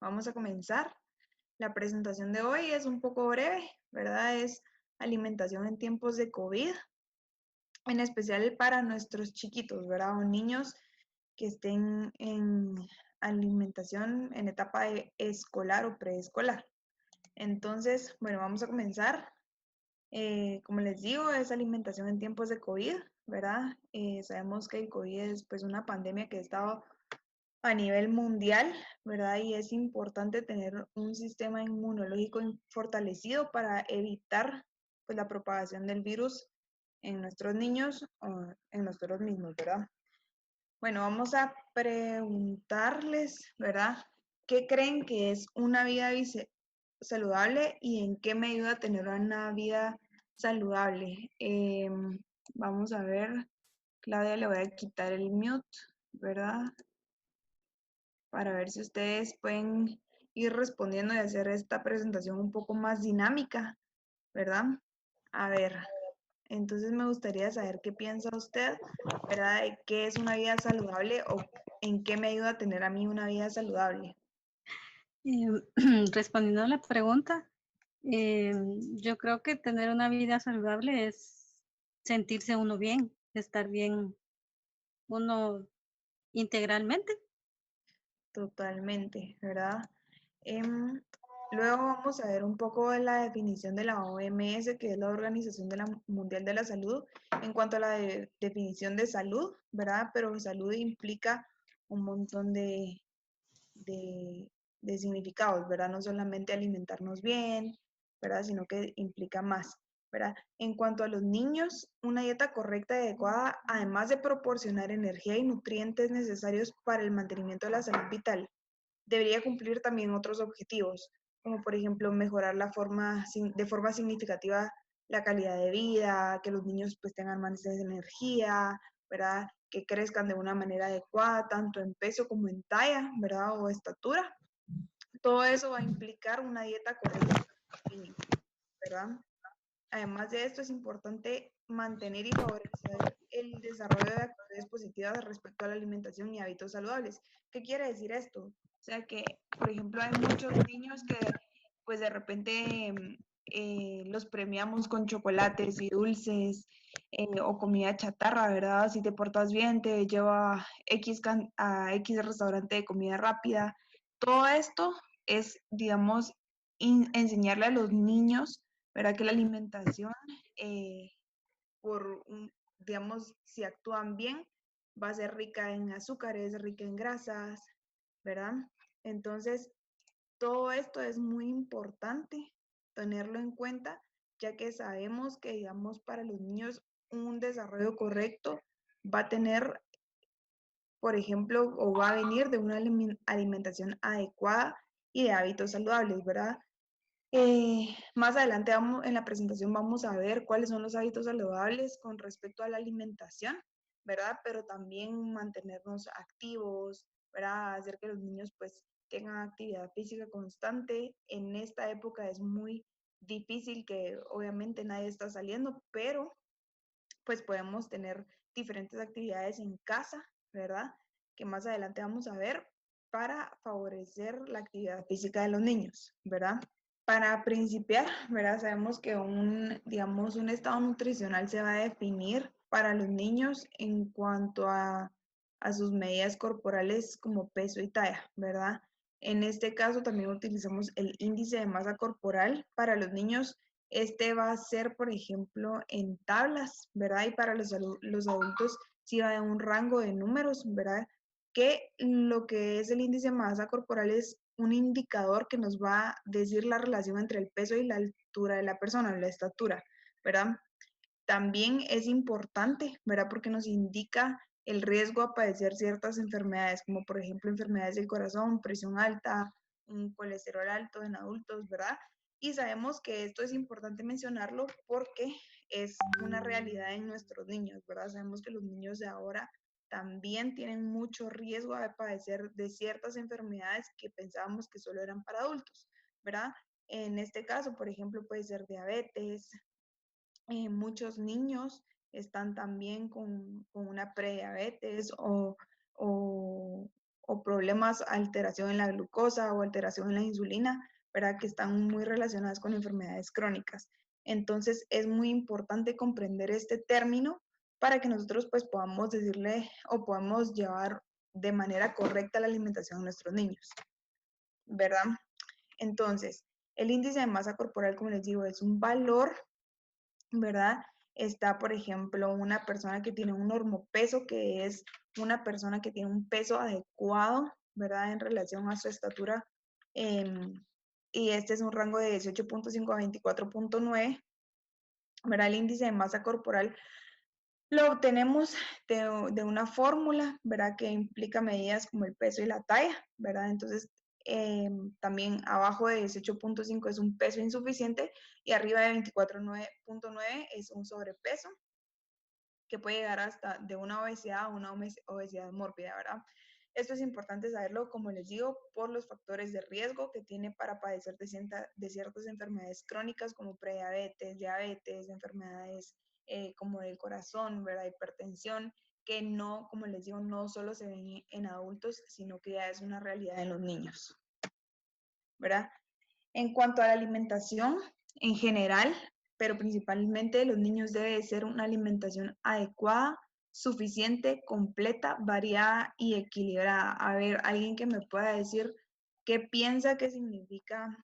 vamos a comenzar. La presentación de hoy es un poco breve, ¿verdad? Es alimentación en tiempos de COVID, en especial para nuestros chiquitos, ¿verdad? O niños que estén en alimentación en etapa escolar o preescolar. Entonces, bueno, vamos a comenzar. Como les digo, es alimentación en tiempos de COVID, ¿verdad? Sabemos que el COVID es pues una pandemia que ha estado a nivel mundial, ¿verdad? Y es importante tener un sistema inmunológico fortalecido para evitar pues, la propagación del virus en nuestros niños o en nosotros mismos, ¿verdad? Bueno, vamos a preguntarles, ¿verdad? ¿Qué creen que es una vida saludable y en qué me ayuda a tener una vida saludable? Vamos a ver, Claudia, le voy a quitar el mute, ¿verdad? Para ver si ustedes pueden ir respondiendo y hacer esta presentación un poco más dinámica, ¿verdad? A ver, entonces me gustaría saber qué piensa usted, ¿verdad? De qué es una vida saludable o en qué me ayuda a tener a mí una vida saludable. Eh, Respondiendo a la pregunta, eh, yo creo que tener una vida saludable es sentirse uno bien, estar bien uno integralmente. Totalmente, ¿verdad? Em, Luego vamos a ver un poco de la definición de la OMS, que es la Organización Mundial de la Salud, en cuanto a la definición de salud, ¿verdad? Pero salud implica un montón de, de significados, ¿verdad? No solamente alimentarnos bien, ¿verdad? Sino que implica más, ¿verdad? En cuanto a los niños, una dieta correcta y adecuada, además de proporcionar energía y nutrientes necesarios para el mantenimiento de la salud vital, debería cumplir también otros objetivos, como por ejemplo mejorar de forma significativa la calidad de vida, que los niños pues tengan más energía, ¿verdad? Que crezcan de una manera adecuada, tanto en peso como en talla, ¿verdad? O estatura. Todo eso va a implicar una dieta correcta, ¿verdad? Además de esto, es importante mantener y favorecer el desarrollo de actitudes positivas respecto a la alimentación y hábitos saludables. ¿Qué quiere decir esto? O sea que, por ejemplo, hay muchos niños que pues de repente los premiamos con chocolates y dulces o comida chatarra, ¿verdad? Si te portas bien, te lleva a X restaurante de comida rápida. Todo esto es, digamos, enseñarle a los niños, ¿verdad? Que la alimentación, eh, digamos, si actúan bien, va a ser rica en azúcares, rica en grasas, ¿verdad? Entonces, todo esto es muy importante tenerlo en cuenta, ya que sabemos que, digamos, para los niños un desarrollo correcto va a tener, por ejemplo, o va a venir de una alimentación adecuada y de hábitos saludables, ¿verdad? Más adelante en la presentación vamos a ver cuáles son los hábitos saludables con respecto a la alimentación, ¿verdad? Pero también mantenernos activos, ¿verdad? Hacer que los niños pues tengan actividad física constante. En esta época es muy difícil que obviamente nadie está saliendo, pero pues podemos tener diferentes actividades en casa, ¿verdad? Que más adelante vamos a ver para favorecer la actividad física de los niños, ¿verdad? Para principiar, ¿verdad? Sabemos que digamos, un estado nutricional se va a definir para los niños en cuanto a sus medidas corporales como peso y talla, ¿verdad? En este caso también utilizamos el índice de masa corporal para los niños. Este va a ser, por ejemplo, en tablas, ¿verdad? Y para los adultos sí va en un rango de números, ¿verdad? Que lo que es el índice de masa corporal es un indicador que nos va a decir la relación entre el peso y la altura de la persona, la estatura, ¿verdad? También es importante, ¿verdad? Porque nos indica el riesgo a padecer ciertas enfermedades, como por ejemplo enfermedades del corazón, presión alta, un colesterol alto en adultos, ¿verdad? Y sabemos que esto es importante mencionarlo porque es una realidad en nuestros niños, ¿verdad? Sabemos que los niños de ahora también tienen mucho riesgo de padecer de ciertas enfermedades que pensábamos que solo eran para adultos, ¿verdad? En este caso, por ejemplo, puede ser diabetes, muchos niños están también con una prediabetes o o problemas, alteración en la glucosa o alteración en la insulina, ¿verdad? Que están muy relacionadas con enfermedades crónicas. Entonces es muy importante comprender este término para que nosotros pues podamos decirle o podamos llevar de manera correcta la alimentación a nuestros niños, ¿verdad? Entonces, el índice de masa corporal, como les digo, es un valor, ¿verdad? Está, por ejemplo, una persona que tiene un normopeso, que es una persona que tiene un peso adecuado, ¿verdad? En relación a su estatura. Y este es un rango de 18.5 a 24.9, ¿verdad? El índice de masa corporal lo obtenemos de una fórmula, ¿verdad? Que implica medidas como el peso y la talla, ¿verdad? Entonces, también abajo de 18.5 es un peso insuficiente y arriba de 24.9 es un sobrepeso que puede llegar hasta de una obesidad a una obesidad mórbida, ¿verdad? Esto es importante saberlo, como les digo, por los factores de riesgo que tiene para padecer de ciertas enfermedades crónicas como prediabetes, diabetes, enfermedades como el corazón, ¿verdad? Hipertensión, que no, como les digo, no solo se ven en adultos, sino que ya es una realidad en los niños, ¿verdad? En cuanto a la alimentación en general, pero principalmente los niños debe ser una alimentación adecuada, suficiente, completa, variada y equilibrada. A ver, alguien que me pueda decir qué piensa que significa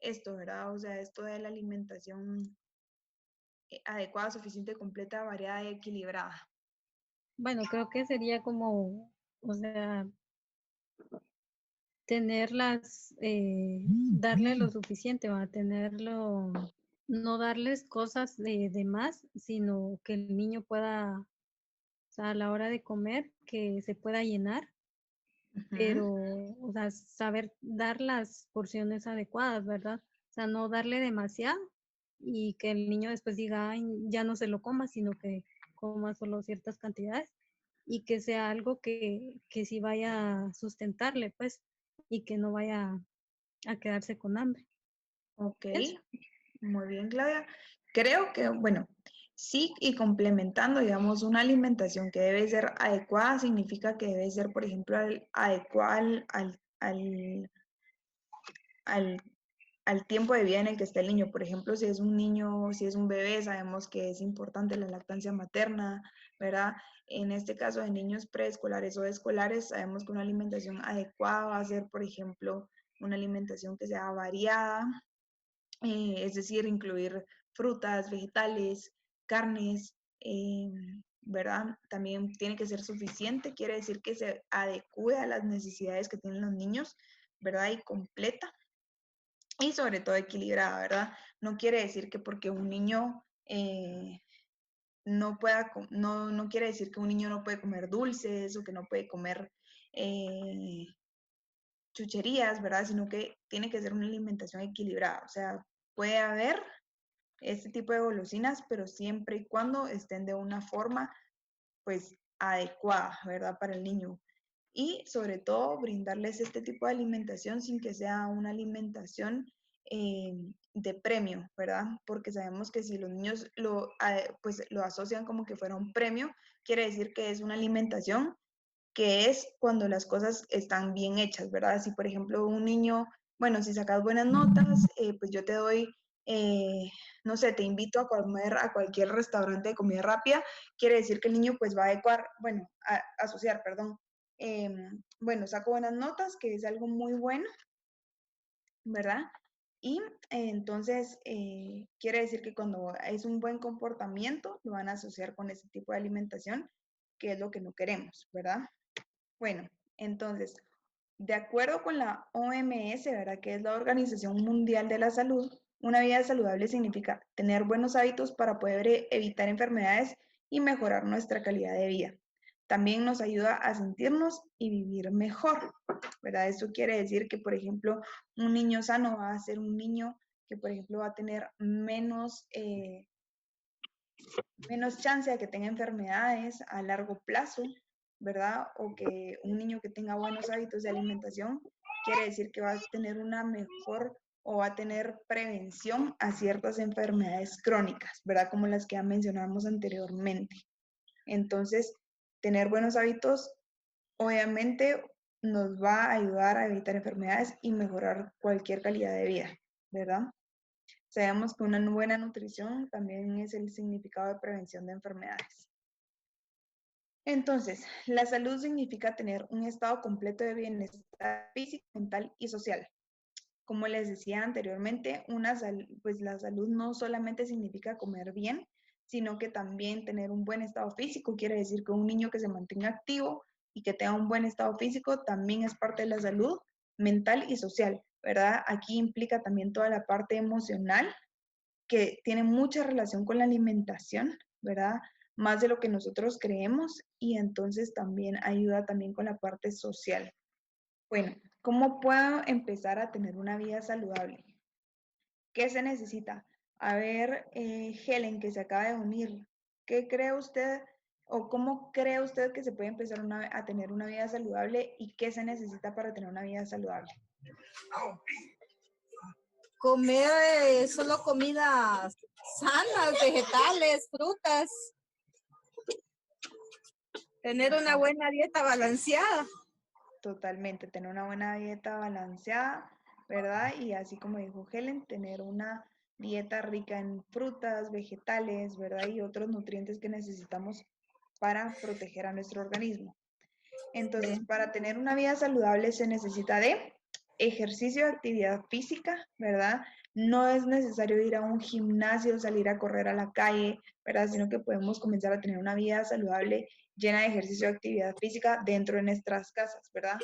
esto, ¿verdad? O sea, esto de la alimentación adecuada, suficiente, completa, variada y equilibrada. Bueno, creo que sería como, o sea, tenerlas, darle lo suficiente, va a tenerlo, no darles cosas de más, sino que el niño pueda, o sea, a la hora de comer, que se pueda llenar, pero, o sea, saber dar las porciones adecuadas, ¿verdad? O sea, no darle demasiado y que el niño después diga, "Ay, ya no se lo coma", sino que coma solo ciertas cantidades y que sea algo que sí vaya a sustentarle, pues, y que no vaya a quedarse con hambre. Ok, Eso. muy bien, Claudia. Creo que, bueno, sí, y complementando, digamos, una alimentación que debe ser adecuada significa que debe ser, por ejemplo, adecuada al, al tiempo de vida en el que está el niño. Por ejemplo, si es un niño, si es un bebé, sabemos que es importante la lactancia materna, ¿verdad? En este caso de niños preescolares o escolares, sabemos que una alimentación adecuada va a ser, por ejemplo, una alimentación que sea variada, es decir, incluir frutas, vegetales, carnes, ¿verdad? También tiene que ser suficiente, quiere decir que se adecue a las necesidades que tienen los niños, ¿verdad? Y completa y sobre todo equilibrada, ¿verdad? No quiere decir que porque un niño no pueda, no quiere decir que un niño no puede comer dulces o que no puede comer chucherías, ¿verdad? Sino que tiene que ser una alimentación equilibrada, o sea, puede haber este tipo de golosinas, pero siempre y cuando estén de una forma, pues, adecuada, ¿verdad? Para el niño. Y sobre todo, brindarles este tipo de alimentación sin que sea una alimentación de premio, ¿verdad? Porque sabemos que si los niños pues, lo asocian como que fuera un premio, quiere decir que es una alimentación que es cuando las cosas están bien hechas, ¿verdad? Si, por ejemplo, un niño, bueno, si sacas buenas notas, pues yo te doy, no sé, te invito a comer a cualquier restaurante de comida rápida, quiere decir que el niño pues va a adecuar, bueno, a asociar, perdón. Bueno, saco buenas notas, que es algo muy bueno, ¿verdad? Y entonces quiere decir que cuando es un buen comportamiento, lo van a asociar con ese tipo de alimentación, que es lo que no queremos, ¿verdad? Bueno, entonces, de acuerdo con la OMS, ¿verdad? Que es la Organización Mundial de la Salud, una vida saludable significa tener buenos hábitos para poder evitar enfermedades y mejorar nuestra calidad de vida. También nos ayuda a sentirnos y vivir mejor, ¿verdad? Eso quiere decir que, por ejemplo, un niño sano va a ser un niño que, por ejemplo, va a tener menos chance de que tenga enfermedades a largo plazo, ¿verdad? O que un niño que tenga buenos hábitos de alimentación quiere decir que va a tener una mejor o va a tener prevención a ciertas enfermedades crónicas, ¿verdad? Como las que ya mencionamos anteriormente. Entonces, tener buenos hábitos obviamente nos va a ayudar a evitar enfermedades y mejorar cualquier calidad de vida, ¿verdad? Sabemos que una buena nutrición también es el significado de prevención de enfermedades. Entonces, la salud significa tener un estado completo de bienestar físico, mental y social. Como les decía anteriormente, pues la salud no solamente significa comer bien, sino que también tener un buen estado físico. Quiere decir que un niño que se mantenga activo y que tenga un buen estado físico también es parte de la salud mental y social, ¿verdad? Aquí implica también toda la parte emocional que tiene mucha relación con la alimentación, ¿verdad? Más de lo que nosotros creemos y entonces también ayuda también con la parte social. Bueno, ¿cómo puedo empezar a tener una vida saludable? ¿Qué se necesita? A ver, Helen, que se acaba de unir, ¿qué cree usted o cómo cree usted que se puede empezar a tener una vida saludable y qué se necesita para tener una vida saludable? Comer solo comidas sanas, vegetales, frutas. Tener una buena dieta balanceada. Totalmente, tener una buena dieta balanceada, ¿verdad? Y así como dijo Helen, tener una dieta rica en frutas, vegetales, ¿verdad? Y otros nutrientes que necesitamos para proteger a nuestro organismo. Entonces, para tener una vida saludable se necesita de ejercicio, actividad física, ¿verdad? No es necesario ir a un gimnasio, salir a correr a la calle, ¿verdad? Sino que podemos comenzar a tener una vida saludable llena de ejercicio y actividad física dentro de nuestras casas, ¿verdad?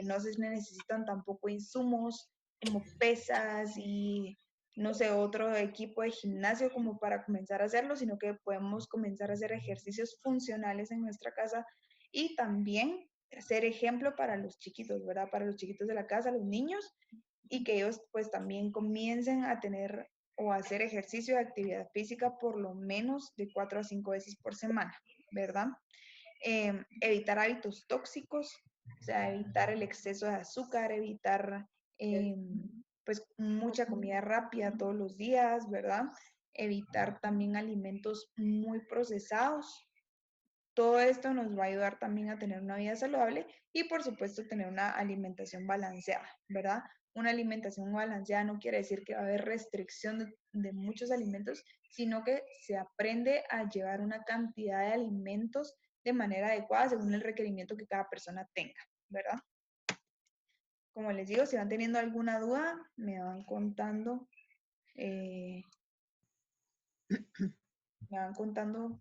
No se necesitan tampoco insumos como pesas y no sé, otro equipo de gimnasio como para comenzar a hacerlo, sino que podemos comenzar a hacer ejercicios funcionales en nuestra casa y también ser ejemplo para los chiquitos, ¿verdad? Para los chiquitos de la casa, los niños, y que ellos pues también comiencen a tener o a hacer ejercicio de actividad física por lo menos de 4 a 5 veces por semana, ¿verdad? Evitar hábitos tóxicos, o sea, evitar el exceso de azúcar, evitar pues mucha comida rápida todos los días, ¿verdad? Evitar también alimentos muy procesados. Todo esto nos va a ayudar también a tener una vida saludable y por supuesto tener una alimentación balanceada, ¿verdad? Una alimentación balanceada no quiere decir que va a haber restricción de muchos alimentos, sino que se aprende a llevar una cantidad de alimentos de manera adecuada según el requerimiento que cada persona tenga, ¿verdad? Como les digo, si van teniendo alguna duda, me van contando. Me van contando.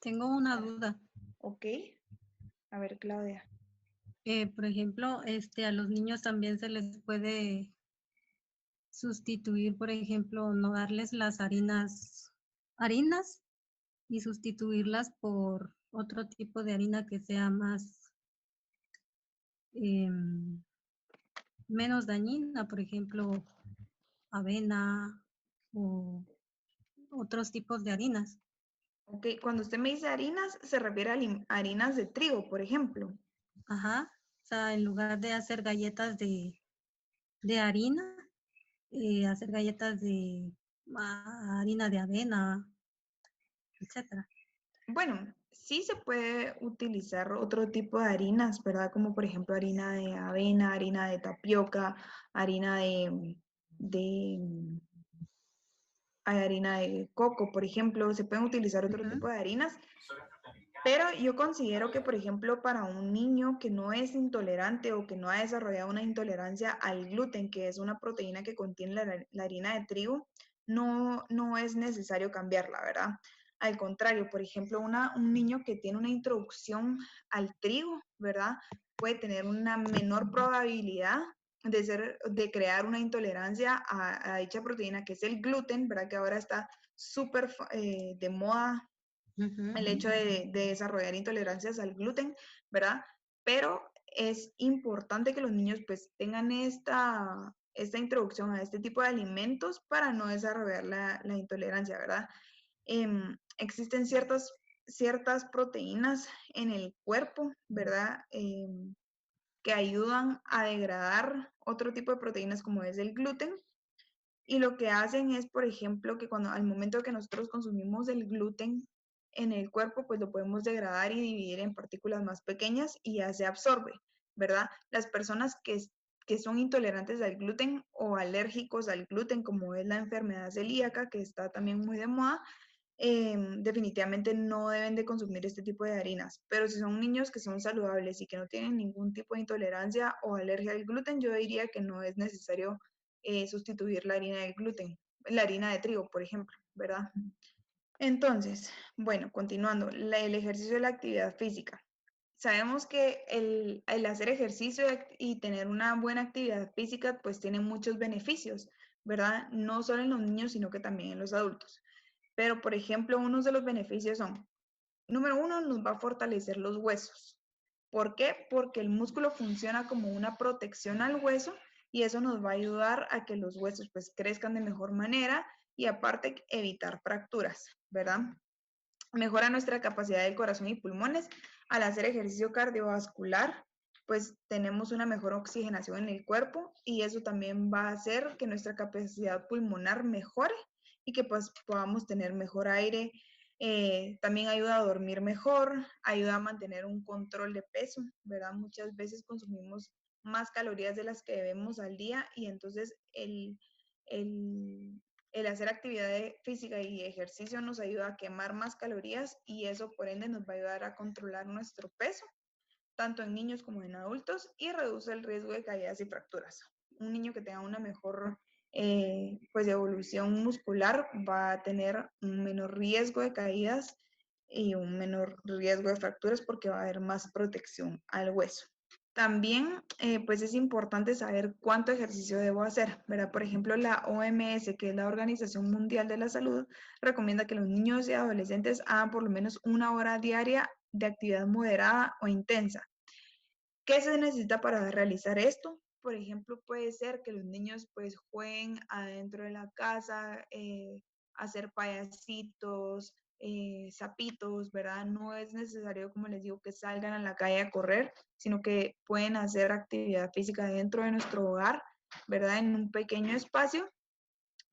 Tengo una duda. Ok. A ver, Claudia. Por ejemplo, a los niños también se les puede sustituir, por ejemplo, no darles las harinas y sustituirlas por otro tipo de harina que sea más menos dañina, por ejemplo, avena o otros tipos de harinas. Ok, cuando usted me dice harinas, se refiere a harinas de trigo, por ejemplo. Ajá, o sea, en lugar de hacer galletas de harina, hacer galletas de harina de avena, etcétera. Bueno, sí se puede utilizar otro tipo de harinas, ¿verdad? Como por ejemplo harina de avena, harina de tapioca, harina de harina de coco, por ejemplo. Se pueden utilizar otro tipo de harinas, pero yo considero que, por ejemplo, para un niño que no es intolerante o que no ha desarrollado una intolerancia al gluten, que es una proteína que contiene la harina de trigo, no es necesario cambiarla, ¿verdad? Al contrario, por ejemplo, un niño que tiene una introducción al trigo, ¿verdad? Puede tener una menor probabilidad de crear una intolerancia a dicha proteína, que es el gluten, ¿verdad? Que ahora está súper de moda el hecho de desarrollar intolerancias al gluten, ¿verdad? Pero es importante que los niños pues tengan esta introducción a este tipo de alimentos para no desarrollar la intolerancia, ¿verdad? Existen ciertas proteínas en el cuerpo, ¿verdad? Que ayudan a degradar otro tipo de proteínas como es el gluten. Y lo que hacen es, por ejemplo, que al momento que nosotros consumimos el gluten, en el cuerpo, pues lo podemos degradar y dividir en partículas más pequeñas y ya se absorbe, ¿verdad? Las personas que son intolerantes al gluten o alérgicos al gluten, como es la enfermedad celíaca, que está también muy de moda, definitivamente no deben de consumir este tipo de harinas. Pero si son niños que son saludables y que no tienen ningún tipo de intolerancia o alergia al gluten, yo diría que no es necesario sustituir la harina del gluten, la harina de trigo, por ejemplo, ¿verdad? Entonces, bueno, continuando, el ejercicio de la actividad física. Sabemos que el hacer ejercicio y tener una buena actividad física, pues tiene muchos beneficios, ¿verdad? No solo en los niños, sino que también en los adultos. Pero, por ejemplo, unos de los beneficios son, número uno, nos va a fortalecer los huesos. ¿Por qué? Porque el músculo funciona como una protección al hueso y eso nos va a ayudar a que los huesos pues crezcan de mejor manera y aparte evitar fracturas, ¿verdad? Mejora nuestra capacidad del corazón y pulmones. Al hacer ejercicio cardiovascular, pues tenemos una mejor oxigenación en el cuerpo y eso también va a hacer que nuestra capacidad pulmonar mejore y que pues podamos tener mejor aire. También ayuda a dormir mejor, ayuda a mantener un control de peso, ¿verdad? Muchas veces consumimos más calorías de las que debemos al día y entonces el, el hacer actividad física y ejercicio nos ayuda a quemar más calorías y eso por ende nos va a ayudar a controlar nuestro peso, tanto en niños como en adultos, y reduce el riesgo de caídas y fracturas. Un niño que tenga una mejor pues evolución muscular va a tener un menor riesgo de caídas y un menor riesgo de fracturas porque va a haber más protección al hueso. También, pues es importante saber cuánto ejercicio debo hacer, ¿verdad? Por ejemplo, la OMS, que es la Organización Mundial de la Salud, recomienda que los niños y adolescentes hagan por lo menos 1 hora diaria de actividad moderada o intensa. ¿Qué se necesita para realizar esto? Por ejemplo, puede ser que los niños pues jueguen adentro de la casa, hacer payasitos, zapitos, ¿verdad? No es necesario, como les digo, que salgan a la calle a correr, sino que pueden hacer actividad física dentro de nuestro hogar, ¿verdad? En un pequeño espacio,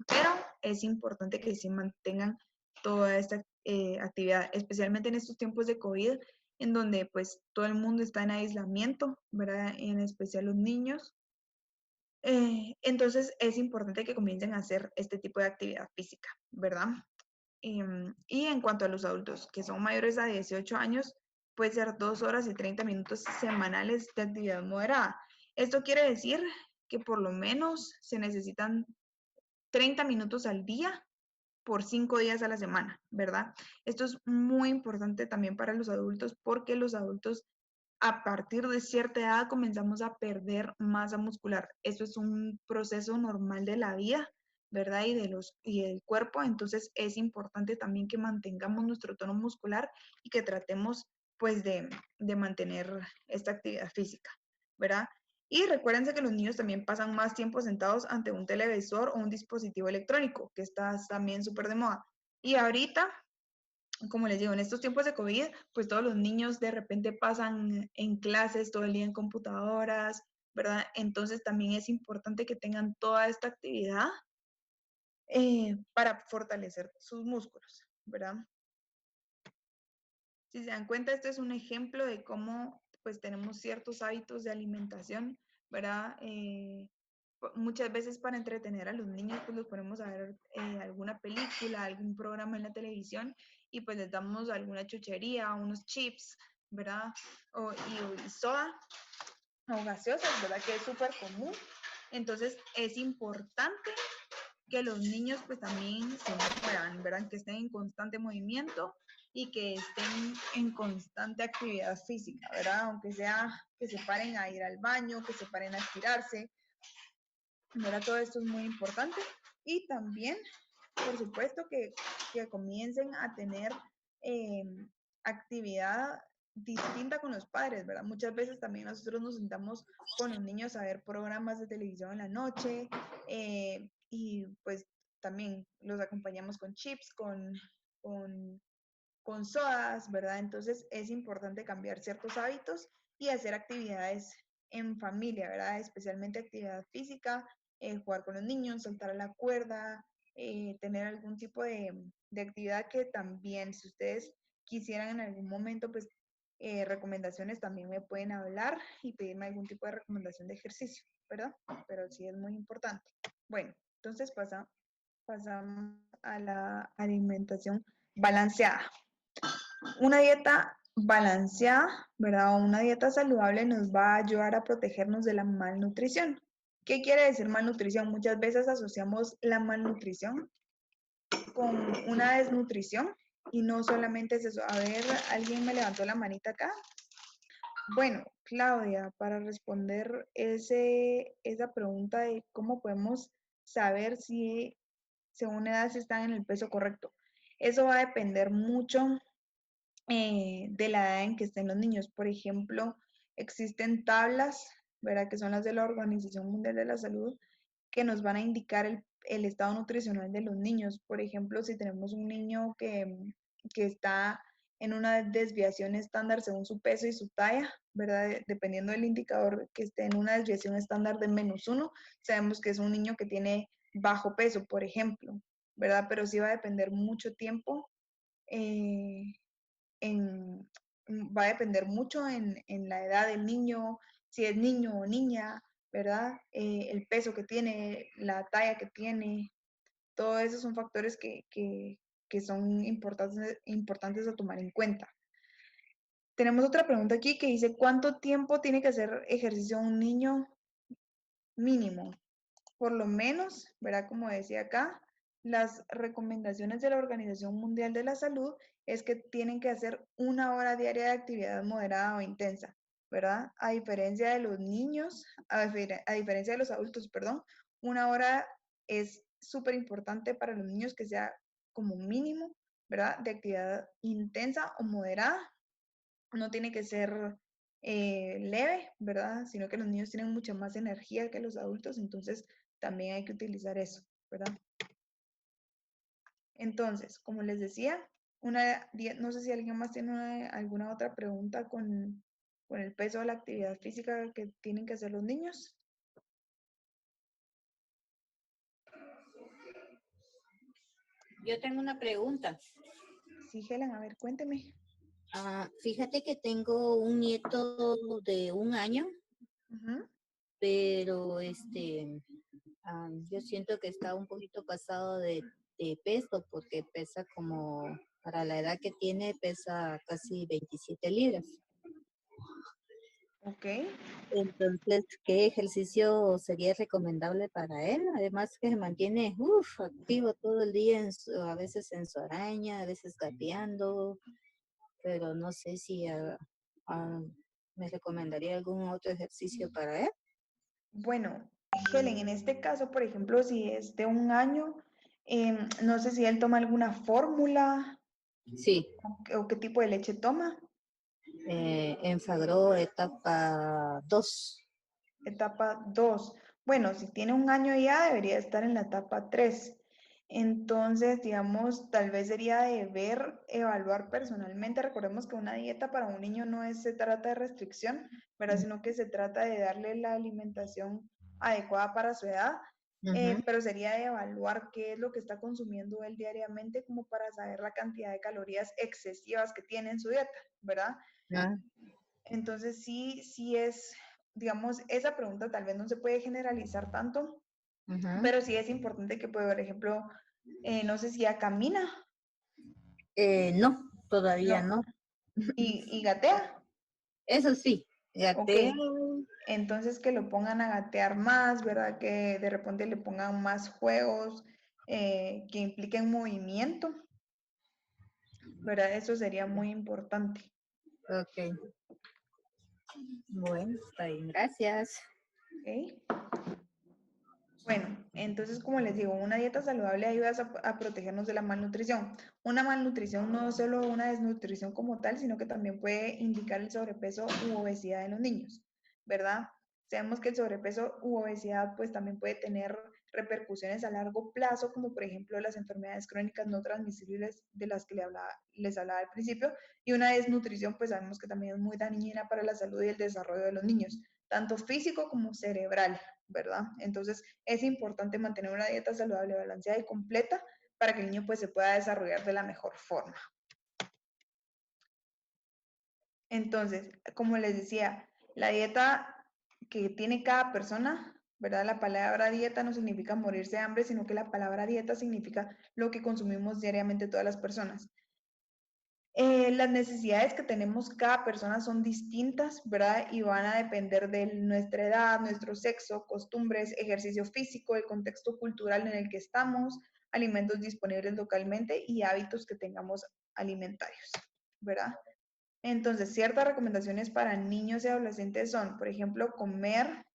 pero es importante que se mantengan toda esta actividad, especialmente en estos tiempos de COVID, en donde pues todo el mundo está en aislamiento, ¿verdad? En especial los niños. Entonces es importante que comiencen a hacer este tipo de actividad física, ¿verdad? Y en cuanto a los adultos que son mayores a 18 años, puede ser 2 horas y 30 minutos semanales de actividad moderada. Esto quiere decir que por lo menos se necesitan 30 minutos al día por 5 días a la semana, ¿verdad? Esto es muy importante también para los adultos porque los adultos a partir de cierta edad comenzamos a perder masa muscular. Eso es un proceso normal de la vida, ¿verdad? Y del cuerpo. Entonces es importante también que mantengamos nuestro tono muscular y que tratemos pues de mantener esta actividad física, ¿verdad? Y recuérdense que los niños también pasan más tiempo sentados ante un televisor o un dispositivo electrónico, que está también súper de moda. Y ahorita, como les digo, en estos tiempos de COVID, pues todos los niños de repente pasan en clases todo el día en computadoras, ¿verdad? Entonces también es importante que tengan toda esta actividad para fortalecer sus músculos, ¿verdad? Si se dan cuenta, este es un ejemplo de cómo pues tenemos ciertos hábitos de alimentación, ¿verdad? Muchas veces para entretener a los niños pues los ponemos a ver alguna película, algún programa en la televisión y pues les damos alguna chuchería, unos chips, ¿verdad? Y soda o gaseosas, ¿verdad? Que es súper común. Entonces es importante que los niños pues también se muevan, ¿verdad? Que estén en constante movimiento y que estén en constante actividad física, ¿verdad? Aunque sea que se paren a ir al baño, que se paren a estirarse, ¿verdad? Todo esto es muy importante. Y también, por supuesto, que comiencen a tener actividad distinta con los padres, ¿verdad? Muchas veces también nosotros nos sentamos con los niños a ver programas de televisión en la noche y pues también los acompañamos con chips, con, con sodas, ¿verdad? Entonces es importante cambiar ciertos hábitos y hacer actividades en familia, ¿verdad? Especialmente actividad física, jugar con los niños, saltar a la cuerda, tener algún tipo de actividad que también, si ustedes quisieran en algún momento, pues, recomendaciones, también me pueden hablar y pedirme algún tipo de recomendación de ejercicio, ¿verdad? Pero sí es muy importante. Bueno, entonces pasamos a la alimentación balanceada. Una dieta balanceada, ¿verdad? O una dieta saludable nos va a ayudar a protegernos de la malnutrición. ¿Qué quiere decir malnutrición? Muchas veces asociamos la malnutrición con una desnutrición y no solamente es eso. A ver, alguien me levantó la manita acá. Bueno, Claudia, para responder esa pregunta de cómo podemos saber si según edad si están en el peso correcto. Eso va a depender mucho de la edad en que estén los niños. Por ejemplo, existen tablas, ¿verdad? Que son las de la Organización Mundial de la Salud, que nos van a indicar el estado nutricional de los niños. Por ejemplo, si tenemos un niño que está en una desviación estándar según su peso y su talla, ¿verdad? Dependiendo del indicador que esté en una desviación estándar de -1, sabemos que es un niño que tiene bajo peso, por ejemplo, ¿verdad? Pero sí va a depender mucho tiempo eh, va a depender mucho en la edad del niño, si es niño o niña, ¿verdad? El peso que tiene, la talla que tiene, todos esos son factores que son importantes a tomar en cuenta. Tenemos otra pregunta aquí que dice, ¿cuánto tiempo tiene que hacer ejercicio un niño mínimo? Por lo menos, ¿verdad? Como decía acá, las recomendaciones de la Organización Mundial de la Salud es que tienen que hacer 1 hora diaria de actividad moderada o intensa, ¿verdad? A diferencia de los niños, a diferencia de los adultos, perdón, 1 hora es súper importante para los niños que sea como mínimo, ¿verdad? De actividad intensa o moderada. No tiene que ser leve, ¿verdad? Sino que los niños tienen mucha más energía que los adultos, entonces también hay que utilizar eso, ¿verdad? Entonces, como les decía, no sé si alguien más tiene alguna otra pregunta con el peso o la actividad física que tienen que hacer los niños. Yo tengo una pregunta. Sí, Helen, a ver, cuénteme. Fíjate que tengo un nieto de 1 año, Ujú. pero yo siento que está un poquito pasado de peso porque pesa como, para la edad que tiene, pesa casi 27 libras. Ok. Entonces, ¿qué ejercicio sería recomendable para él? Además que se mantiene activo todo el día, a veces en su araña, a veces gateando, pero no sé si ah, me recomendaría algún otro ejercicio para él. Bueno, Helen, en este caso, por ejemplo, si es de 1 año, no sé si él toma alguna fórmula Sí, o qué tipo de leche toma. Enfagro etapa 2. Etapa 2. Bueno, si tiene 1 año ya, debería estar en la etapa 3. Entonces, digamos, tal vez sería de ver, evaluar personalmente. Recordemos que una dieta para un niño no se trata de restricción, ¿verdad? Sino que se trata de darle la alimentación adecuada para su edad. Pero sería de evaluar qué es lo que está consumiendo él diariamente como para saber la cantidad de calorías excesivas que tiene en su dieta, ¿verdad? Entonces sí es, digamos, esa pregunta tal vez no se puede generalizar tanto, pero sí es importante que, por ejemplo, no sé si ya camina, No, todavía no, no. y gatea, Eso sí, ok. gatea. Entonces que lo pongan a gatear más, ¿verdad? Que de repente le pongan más juegos que impliquen movimiento, ¿verdad? Eso sería muy importante. Ok, bueno, está bien, gracias. ¿Ok? Bueno, entonces como les digo, una dieta saludable ayuda a protegernos de la malnutrición. Una malnutrición no es solo una desnutrición como tal, sino que también puede indicar el sobrepeso u obesidad en los niños, ¿verdad? Sabemos que el sobrepeso u obesidad pues también puede tener repercusiones a largo plazo, como por ejemplo las enfermedades crónicas no transmisibles de las que les hablaba al principio, y una desnutrición pues sabemos que también es muy dañina para la salud y el desarrollo de los niños, tanto físico como cerebral, ¿verdad? Entonces, es importante mantener una dieta saludable, balanceada y completa para que el niño pues se pueda desarrollar de la mejor forma. Entonces, como les decía, la dieta que tiene cada persona, ¿verdad? La palabra dieta no significa morirse de hambre, sino que la palabra dieta significa lo que consumimos diariamente todas las personas. Las necesidades que tenemos cada persona son distintas, ¿verdad? Y van a depender de nuestra edad, nuestro sexo, costumbres, ejercicio físico, el contexto cultural en el que estamos, alimentos disponibles localmente y hábitos que tengamos alimentarios, ¿verdad? Entonces, ciertas recomendaciones para niños y adolescentes son, por ejemplo, comer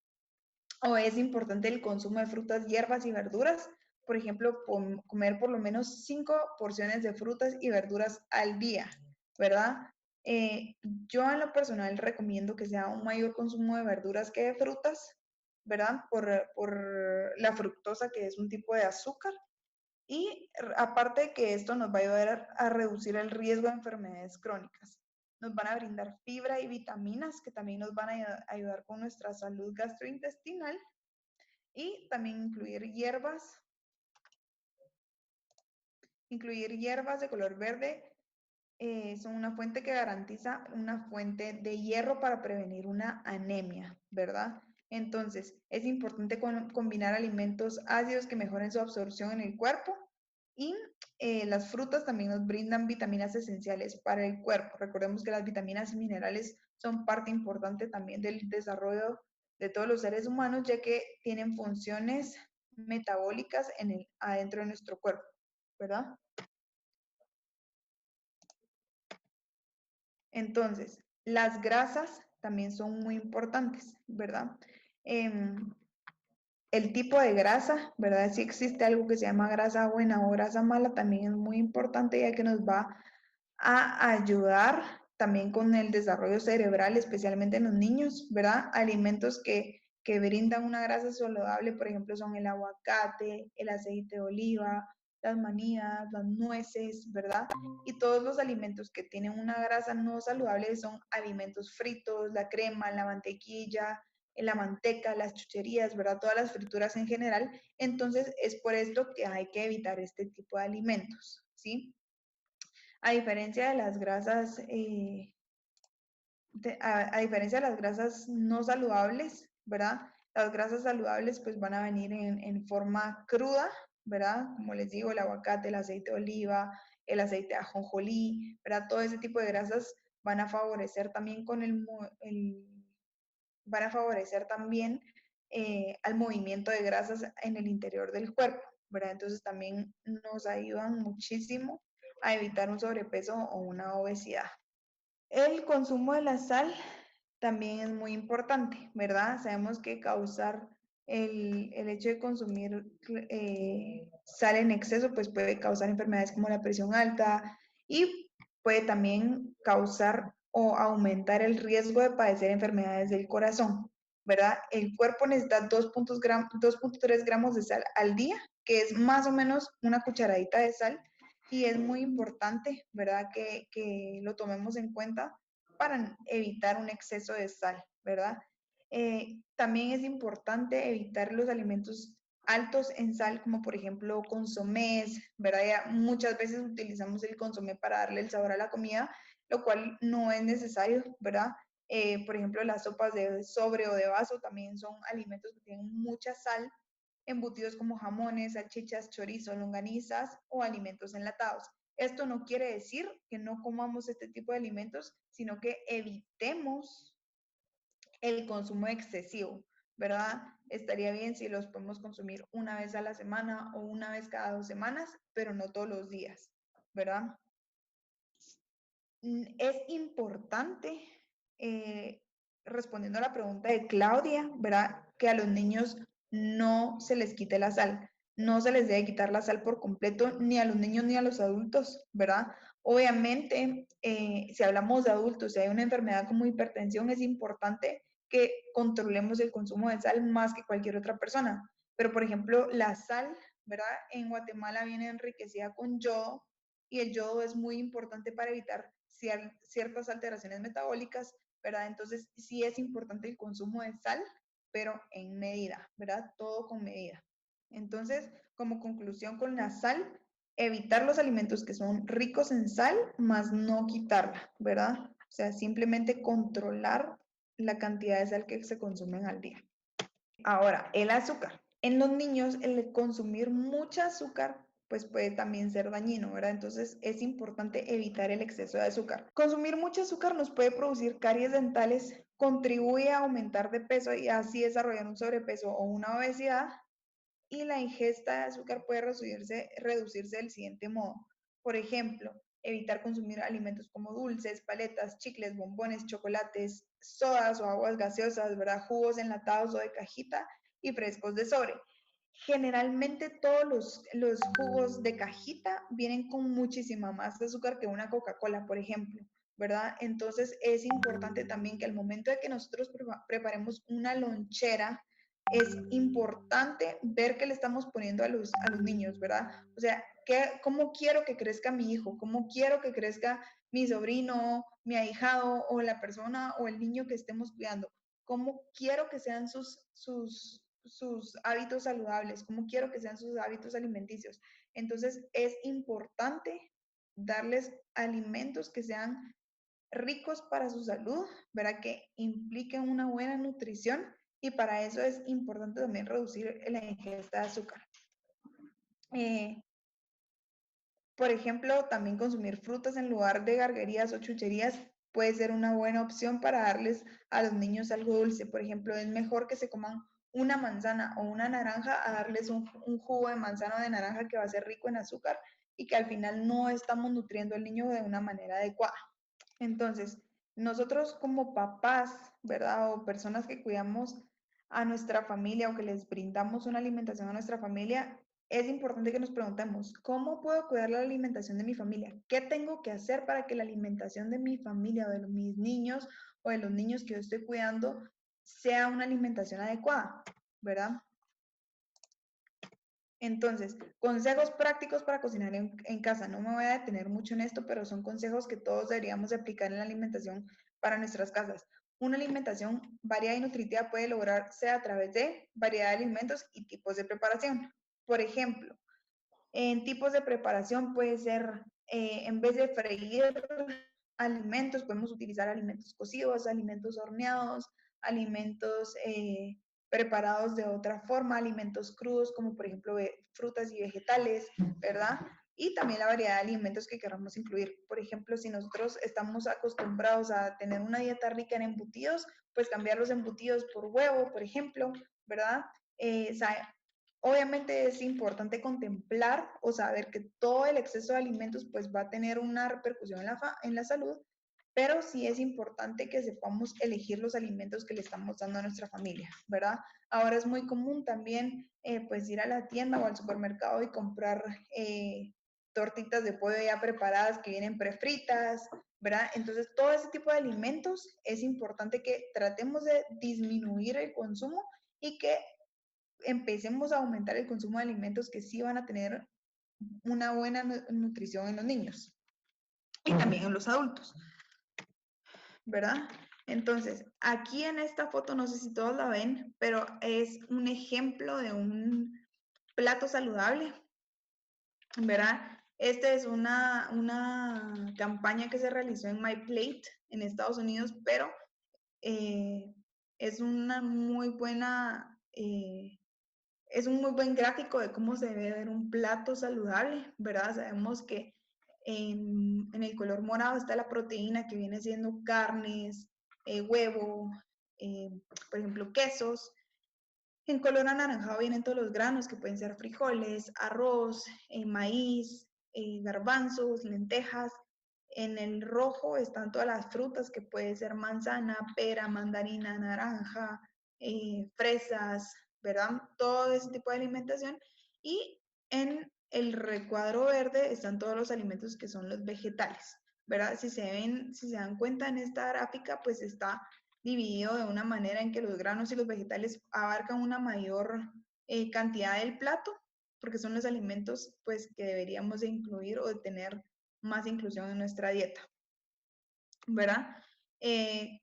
o es importante el consumo de frutas, hierbas y verduras. Por ejemplo, comer por lo menos 5 porciones de frutas y verduras al día, ¿verdad? Yo en lo personal recomiendo que sea un mayor consumo de verduras que de frutas, ¿verdad? Por la fructosa, que es un tipo de azúcar. Y aparte de que esto nos va a ayudar a reducir el riesgo de enfermedades crónicas. Nos van a brindar fibra y vitaminas que también nos van a ayudar con nuestra salud gastrointestinal y también incluir hierbas de color verde son una fuente que garantiza una fuente de hierro para prevenir una anemia, ¿verdad? Entonces, es importante combinar alimentos ácidos que mejoren su absorción en el cuerpo y las frutas también nos brindan vitaminas esenciales para el cuerpo. Recordemos que las vitaminas y minerales son parte importante también del desarrollo de todos los seres humanos, ya que tienen funciones metabólicas adentro de nuestro cuerpo, ¿verdad? Entonces, las grasas también son muy importantes, ¿verdad? El tipo de grasa, ¿verdad? Si existe algo que se llama grasa buena o grasa mala, también es muy importante ya que nos va a ayudar también con el desarrollo cerebral, especialmente en los niños, ¿verdad? Alimentos que brindan una grasa saludable, por ejemplo, son el aguacate, el aceite de oliva, las manías, las nueces, ¿verdad? Y todos los alimentos que tienen una grasa no saludable son alimentos fritos, la crema, la mantequilla, la manteca, las chucherías, ¿verdad? Todas las frituras en general. Entonces, es por esto que hay que evitar este tipo de alimentos, ¿sí? A diferencia de las grasas, a diferencia de las grasas no saludables, ¿verdad? Las grasas saludables pues van a venir en forma cruda, ¿verdad? Como les digo, el aguacate, el aceite de oliva, el aceite de ajonjolí, ¿verdad? Todo ese tipo de grasas van a favorecer también van a favorecer también al movimiento de grasas en el interior del cuerpo, ¿verdad? Entonces también nos ayudan muchísimo a evitar un sobrepeso o una obesidad. El consumo de la sal también es muy importante, ¿verdad? Sabemos que causar el hecho de consumir sal en exceso, pues puede causar enfermedades como la presión alta y puede también causar o aumentar el riesgo de padecer enfermedades del corazón, ¿verdad? El cuerpo necesita 2.3 gramos de sal al día, que es más o menos una cucharadita de sal, y es muy importante, ¿verdad? Que lo tomemos en cuenta para evitar un exceso de sal, ¿verdad? También es importante evitar los alimentos altos en sal, como por ejemplo consomés, ¿verdad? Ya muchas veces utilizamos el consomé para darle el sabor a la comida, lo cual no es necesario, ¿verdad? Por ejemplo, las sopas de sobre o de vaso también son alimentos que tienen mucha sal, embutidos como jamones, salchichas, chorizo, longanizas o alimentos enlatados. Esto no quiere decir que no comamos este tipo de alimentos, sino que evitemos el consumo excesivo, ¿verdad? Estaría bien si los podemos consumir una vez a la semana o una vez cada 2 semanas, pero no todos los días, ¿verdad? Es importante, respondiendo a la pregunta de Claudia, ¿verdad? Que a los niños no se les quite la sal. No se les debe quitar la sal por completo, ni a los niños ni a los adultos, ¿verdad? Obviamente, si hablamos de adultos, si hay una enfermedad como hipertensión, es importante que controlemos el consumo de sal más que cualquier otra persona. Pero, por ejemplo, la sal, ¿verdad? En Guatemala viene enriquecida con yodo, y el yodo es muy importante para evitar ciertas alteraciones metabólicas, ¿verdad? Entonces, sí es importante el consumo de sal, pero en medida, ¿verdad? Todo con medida. Entonces, como conclusión con la sal, evitar los alimentos que son ricos en sal, más no quitarla, ¿verdad? sea, simplemente controlar la cantidad de sal que se consumen al día. Ahora, el azúcar. En los niños, el consumir mucha azúcar pues puede también ser dañino, ¿verdad? Entonces es importante evitar el exceso de azúcar. Consumir mucho azúcar nos puede producir caries dentales, contribuye a aumentar de peso y así desarrollar un sobrepeso o una obesidad, y la ingesta de azúcar puede reducirse del siguiente modo. Por ejemplo, evitar consumir alimentos como dulces, paletas, chicles, bombones, chocolates, sodas o aguas gaseosas, ¿verdad? Jugos enlatados o de cajita y frescos de sobre. Generalmente todos los jugos de cajita vienen con muchísima más azúcar que una Coca-Cola, por ejemplo, ¿verdad? Entonces es importante también que al momento de que nosotros preparemos una lonchera, es importante ver qué le estamos poniendo a los niños, ¿verdad? O sea, ¿cómo quiero que crezca mi hijo? ¿Cómo quiero que crezca mi sobrino, mi ahijado o la persona o el niño que estemos cuidando? ¿Cómo quiero que sean sus hábitos saludables? ¿Cómo quiero que sean sus hábitos alimenticios? Entonces, es importante darles alimentos que sean ricos para su salud, ¿verdad? Que impliquen una buena nutrición, y para eso es importante también reducir la ingesta de azúcar. Por ejemplo, también consumir frutas en lugar de garguerías o chucherías puede ser una buena opción para darles a los niños algo dulce. Por ejemplo, es mejor que se coman una manzana o una naranja a darles un jugo de manzana o de naranja que va a ser rico en azúcar y que al final no estamos nutriendo al niño de una manera adecuada. Entonces, nosotros como papás, ¿verdad? O personas que cuidamos a nuestra familia o que les brindamos una alimentación a nuestra familia, es importante que nos preguntemos, ¿cómo puedo cuidar la alimentación de mi familia? ¿Qué tengo que hacer para que la alimentación de mi familia o de mis niños o de los niños que yo estoy cuidando sea una alimentación adecuada, ¿verdad? Entonces, consejos prácticos para cocinar en casa. No me voy a detener mucho en esto, pero son consejos que todos deberíamos aplicar en la alimentación para nuestras casas. Una alimentación variada y nutritiva puede lograrse a través de variedad de alimentos y tipos de preparación. Por ejemplo, en tipos de preparación puede ser, en vez de freír alimentos, podemos utilizar alimentos cocidos, alimentos horneados, alimentos preparados de otra forma, alimentos crudos como por ejemplo frutas y vegetales, ¿verdad? Y también la variedad de alimentos que queramos incluir. Por ejemplo, si nosotros estamos acostumbrados a tener una dieta rica en embutidos, pues cambiar los embutidos por huevo, por ejemplo, ¿verdad? Obviamente es importante contemplar o saber que todo el exceso de alimentos pues va a tener una repercusión en la salud, pero sí es importante que sepamos elegir los alimentos que le estamos dando a nuestra familia, ¿verdad? Ahora es muy común también pues ir a la tienda o al supermercado y comprar tortitas de pollo ya preparadas que vienen prefritas, ¿verdad? Entonces todo ese tipo de alimentos es importante que tratemos de disminuir el consumo y que empecemos a aumentar el consumo de alimentos que sí van a tener una buena nutrición en los niños y también en los adultos, ¿verdad? Entonces, aquí en esta foto, no sé si todos la ven, pero es un ejemplo de un plato saludable, ¿verdad? Esta es una campaña que se realizó en My Plate en Estados Unidos, pero es una muy buena es un muy buen gráfico de cómo se debe ver un plato saludable, ¿verdad? Sabemos que en el color morado está la proteína que viene siendo carnes, huevo, por ejemplo, quesos. En color anaranjado vienen todos los granos que pueden ser frijoles, arroz, maíz, garbanzos, lentejas. En el rojo están todas las frutas que puede ser manzana, pera, mandarina, naranja, fresas, ¿verdad? Todo ese tipo de alimentación. Y en el recuadro verde están todos los alimentos que son los vegetales, ¿verdad? Si se dan cuenta en esta gráfica, pues está dividido de una manera en que los granos y los vegetales abarcan una mayor cantidad del plato, porque son los alimentos pues que deberíamos de incluir o de tener más inclusión en nuestra dieta, ¿verdad?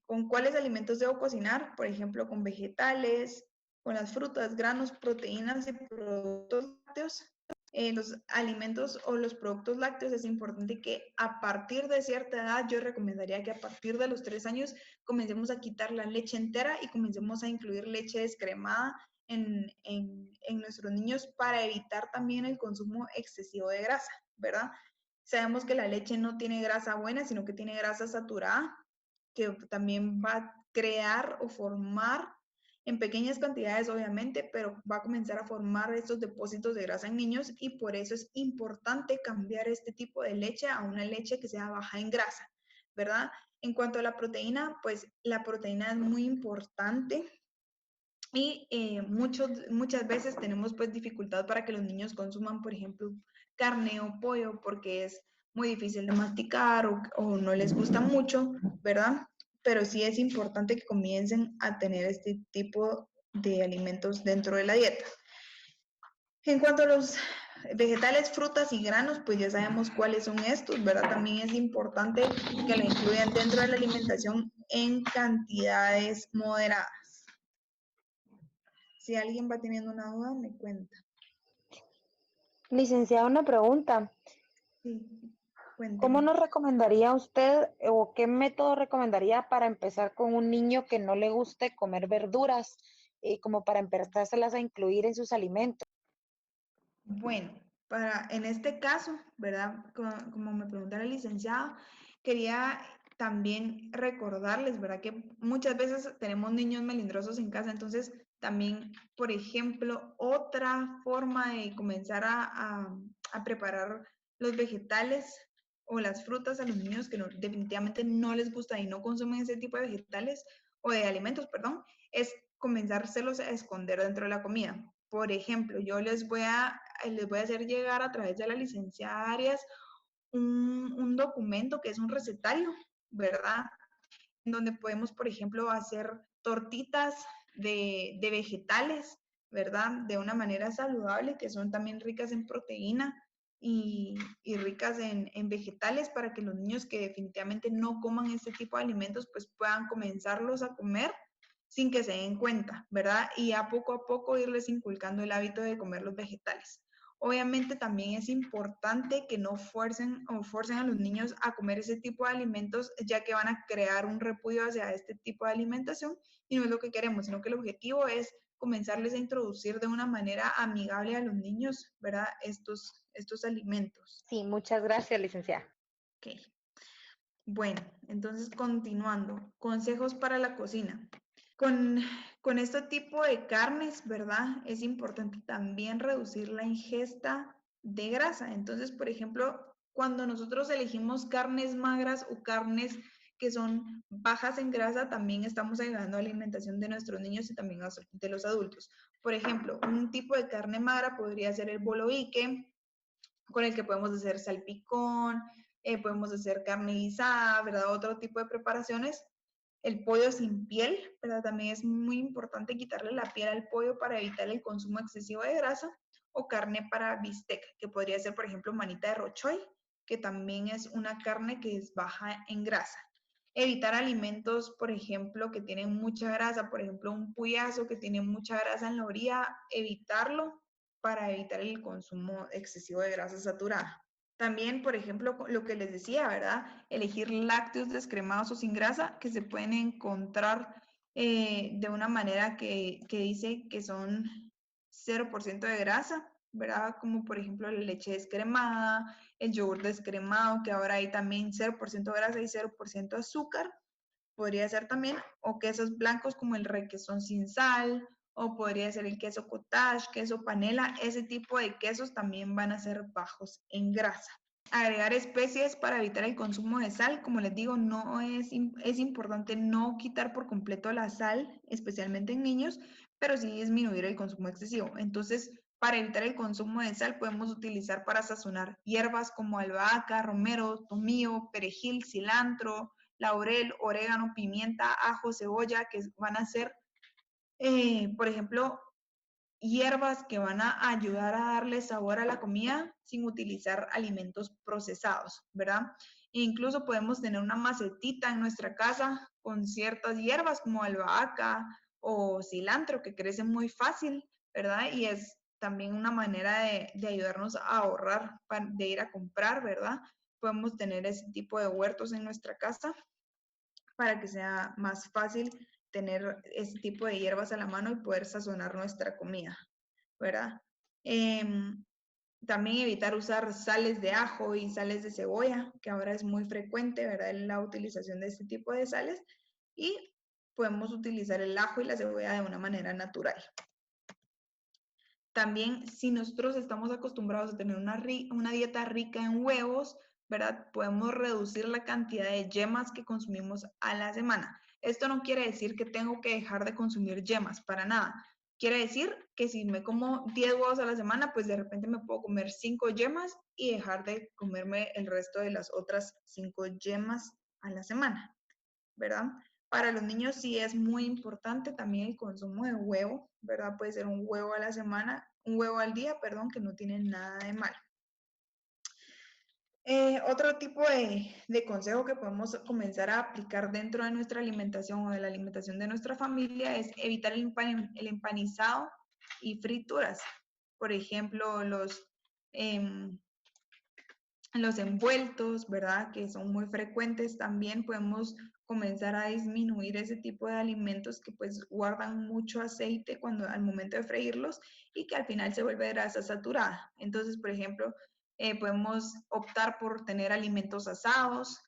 ¿Con cuáles alimentos debo cocinar? Por ejemplo, con vegetales, con las frutas, granos, proteínas y productos lácteos. los alimentos o los productos lácteos, es importante que a partir de cierta edad, yo recomendaría que a partir de los 3 años comencemos a quitar la leche entera y comencemos a incluir leche descremada en nuestros niños para evitar también el consumo excesivo de grasa, ¿verdad? Sabemos que la leche no tiene grasa buena, sino que tiene grasa saturada, que también va a crear o formar en pequeñas cantidades, obviamente, pero va a comenzar a formar estos depósitos de grasa en niños y por eso es importante cambiar este tipo de leche a una leche que sea baja en grasa, ¿verdad? En cuanto a la proteína, pues la proteína es muy importante y muchas veces tenemos pues dificultad para que los niños consuman, por ejemplo, carne o pollo porque es muy difícil de masticar o no les gusta mucho, ¿verdad? Pero sí es importante que comiencen a tener este tipo de alimentos dentro de la dieta. En cuanto a los vegetales, frutas y granos, pues ya sabemos cuáles son estos, ¿verdad? También es importante que lo incluyan dentro de la alimentación en cantidades moderadas. Si alguien va teniendo una duda, me cuenta. Licenciada, una pregunta. Sí, ¿Cómo cuénteme. nos recomendaría usted o qué método recomendaría para empezar con un niño que no le guste comer verduras, como para empezárselas a incluir en sus alimentos? Bueno, en este caso, ¿verdad? Como me preguntó la licenciada, quería también recordarles, ¿verdad? Que muchas veces tenemos niños melindrosos en casa, entonces también, por ejemplo, otra forma de comenzar a preparar los vegetales o las frutas a los niños que definitivamente no les gusta y no consumen ese tipo de vegetales o de alimentos, perdón, es comenzárselos a esconder dentro de la comida. Por ejemplo, yo les voy a hacer llegar a través de la licenciada Arias un documento que es un recetario, ¿verdad? En donde podemos, por ejemplo, hacer tortitas de vegetales, ¿verdad? De una manera saludable, que son también ricas en proteína y ricas en vegetales para que los niños que definitivamente no coman este tipo de alimentos, pues puedan comenzarlos a comer sin que se den cuenta, ¿verdad? Y a poco irles inculcando el hábito de comer los vegetales. Obviamente también es importante que no forcen a los niños a comer ese tipo de alimentos, ya que van a crear un repudio hacia este tipo de alimentación y no es lo que queremos, sino que el objetivo es comenzarles a introducir de una manera amigable a los niños, ¿verdad? Estos alimentos. Sí, muchas gracias, licenciada. Ok. Bueno, entonces continuando, consejos para la cocina. Con este tipo de carnes, ¿verdad? Es importante también reducir la ingesta de grasa. Entonces, por ejemplo, cuando nosotros elegimos carnes magras o carnes que son bajas en grasa, también estamos ayudando a la alimentación de nuestros niños y también de los adultos. Por ejemplo, un tipo de carne magra podría ser el boloique, con el que podemos hacer salpicón, podemos hacer carne guisada, ¿verdad? Otro tipo de preparaciones. El pollo sin piel, ¿verdad? También es muy importante quitarle la piel al pollo para evitar el consumo excesivo de grasa. O carne para bistec, que podría ser, por ejemplo, manita de rochoy, que también es una carne que es baja en grasa. Evitar alimentos, por ejemplo, que tienen mucha grasa, por ejemplo, un puyazo que tiene mucha grasa en la orilla, evitarlo para evitar el consumo excesivo de grasa saturada. También, por ejemplo, lo que les decía, ¿verdad? Elegir lácteos descremados o sin grasa que se pueden encontrar de una manera que dice que son 0% de grasa, ¿verdad? Como por ejemplo la leche descremada, el yogur descremado, que ahora hay también 0% grasa y 0% azúcar, podría ser también, o quesos blancos como el requesón sin sal, o podría ser el queso cottage, queso panela, ese tipo de quesos también van a ser bajos en grasa. Agregar especies para evitar el consumo de sal, como les digo, no es importante no quitar por completo la sal, especialmente en niños, pero sí disminuir el consumo excesivo. Entonces, para evitar el consumo de sal, podemos utilizar para sazonar hierbas como albahaca, romero, tomillo, perejil, cilantro, laurel, orégano, pimienta, ajo, cebolla, que van a ser, por ejemplo, hierbas que van a ayudar a darle sabor a la comida sin utilizar alimentos procesados, ¿verdad? E incluso podemos tener una macetita en nuestra casa con ciertas hierbas como albahaca o cilantro que crecen muy fácil, ¿verdad? Y es también una manera de ayudarnos a ahorrar, de ir a comprar, ¿verdad? Podemos tener ese tipo de huertos en nuestra casa para que sea más fácil tener ese tipo de hierbas a la mano y poder sazonar nuestra comida, ¿verdad? También evitar usar sales de ajo y sales de cebolla, que ahora es muy frecuente, ¿verdad? La utilización de este tipo de sales. Y podemos utilizar el ajo y la cebolla de una manera natural. También, si nosotros estamos acostumbrados a tener una dieta rica en huevos, ¿verdad? Podemos reducir la cantidad de yemas que consumimos a la semana. Esto no quiere decir que tengo que dejar de consumir yemas, para nada. Quiere decir que si me como 10 huevos a la semana, pues de repente me puedo comer 5 yemas y dejar de comerme el resto de las otras 5 yemas a la semana, ¿verdad? Para los niños sí es muy importante también el consumo de huevo, ¿verdad? Puede ser un huevo a la semana, un huevo al día, perdón, que no tiene nada de malo. Otro tipo de consejo que podemos comenzar a aplicar dentro de nuestra alimentación o de la alimentación de nuestra familia es evitar el empanizado y frituras. Por ejemplo, los envueltos, ¿verdad? Que son muy frecuentes también. Podemos comenzar a disminuir ese tipo de alimentos que pues guardan mucho aceite cuando al momento de freírlos y que al final se vuelve grasa saturada. Entonces, por ejemplo, podemos optar por tener alimentos asados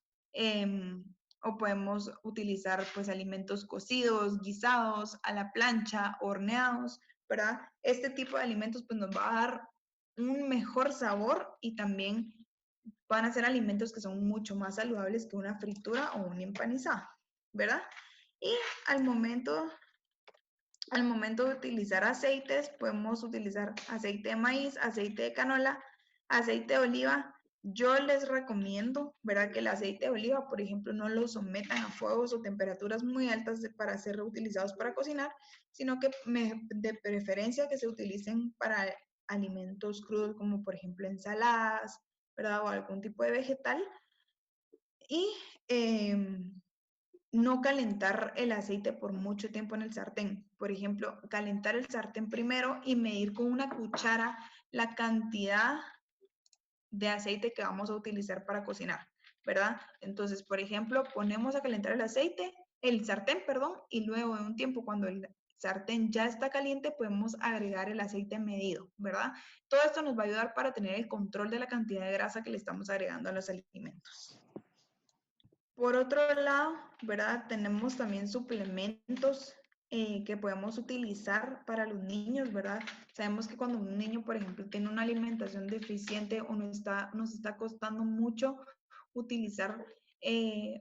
o podemos utilizar pues alimentos cocidos, guisados, a la plancha, horneados, ¿verdad? Este tipo de alimentos pues nos va a dar un mejor sabor y también van a ser alimentos que son mucho más saludables que una fritura o un empanizado, ¿verdad? Y al momento de utilizar aceites, podemos utilizar aceite de maíz, aceite de canola, aceite de oliva. Yo les recomiendo, ¿verdad? Que el aceite de oliva, por ejemplo, no lo sometan a fuegos o temperaturas muy altas para ser reutilizados para cocinar, sino que de preferencia que se utilicen para alimentos crudos como por ejemplo ensaladas, ¿verdad? O algún tipo de vegetal. Y no calentar el aceite por mucho tiempo en el sartén. Por ejemplo, calentar el sartén primero y medir con una cuchara la cantidad de aceite que vamos a utilizar para cocinar, ¿verdad? Entonces, por ejemplo, ponemos a calentar el sartén, perdón, y luego de un tiempo cuando el sartén ya está caliente, podemos agregar el aceite medido, ¿verdad? Todo esto nos va a ayudar para tener el control de la cantidad de grasa que le estamos agregando a los alimentos. Por otro lado, ¿verdad? Tenemos también suplementos que podemos utilizar para los niños, ¿verdad? Sabemos que cuando un niño, por ejemplo, tiene una alimentación deficiente o nos está costando mucho utilizar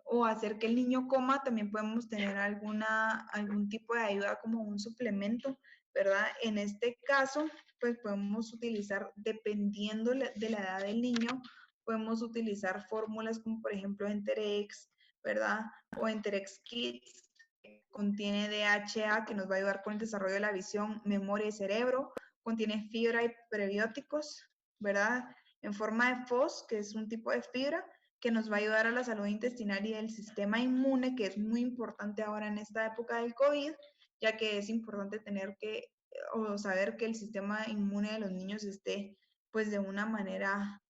o hacer que el niño coma, también podemos tener algún tipo de ayuda como un suplemento, ¿verdad? En este caso, pues podemos utilizar, dependiendo de la edad del niño, podemos utilizar fórmulas como por ejemplo Enterex, ¿verdad? O Enterex Kids, que contiene DHA, que nos va a ayudar con el desarrollo de la visión, memoria y cerebro. Contiene fibra y prebióticos, ¿verdad? En forma de FOS, que es un tipo de fibra, que nos va a ayudar a la salud intestinal y del sistema inmune, que es muy importante ahora en esta época del COVID, ya que es importante saber que el sistema inmune de los niños esté pues de una manera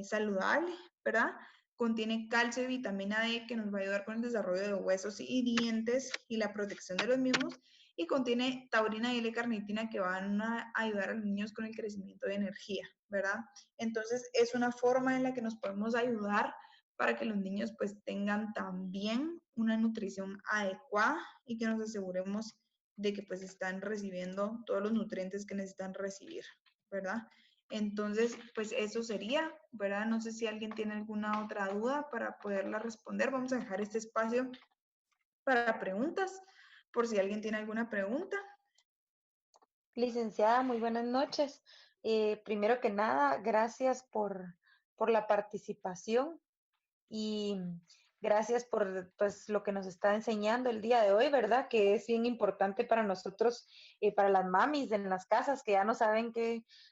saludable, ¿verdad? Contiene calcio y vitamina D que nos va a ayudar con el desarrollo de huesos y dientes y la protección de los mismos. Y contiene taurina y L-carnitina que van a ayudar a los niños con el crecimiento de energía, ¿verdad? Entonces es una forma en la que nos podemos ayudar para que los niños pues tengan también una nutrición adecuada y que nos aseguremos de que pues están recibiendo todos los nutrientes que necesitan recibir, ¿verdad? Entonces, pues eso sería, ¿verdad? No sé si alguien tiene alguna otra duda para poderla responder. Vamos a dejar este espacio para preguntas, por si alguien tiene alguna pregunta. Licenciada, muy buenas noches. Primero que nada, gracias por la participación y gracias por pues, lo que nos está enseñando el día de hoy, ¿verdad? Que es bien importante para nosotros, para las mamis en las casas que ya no saben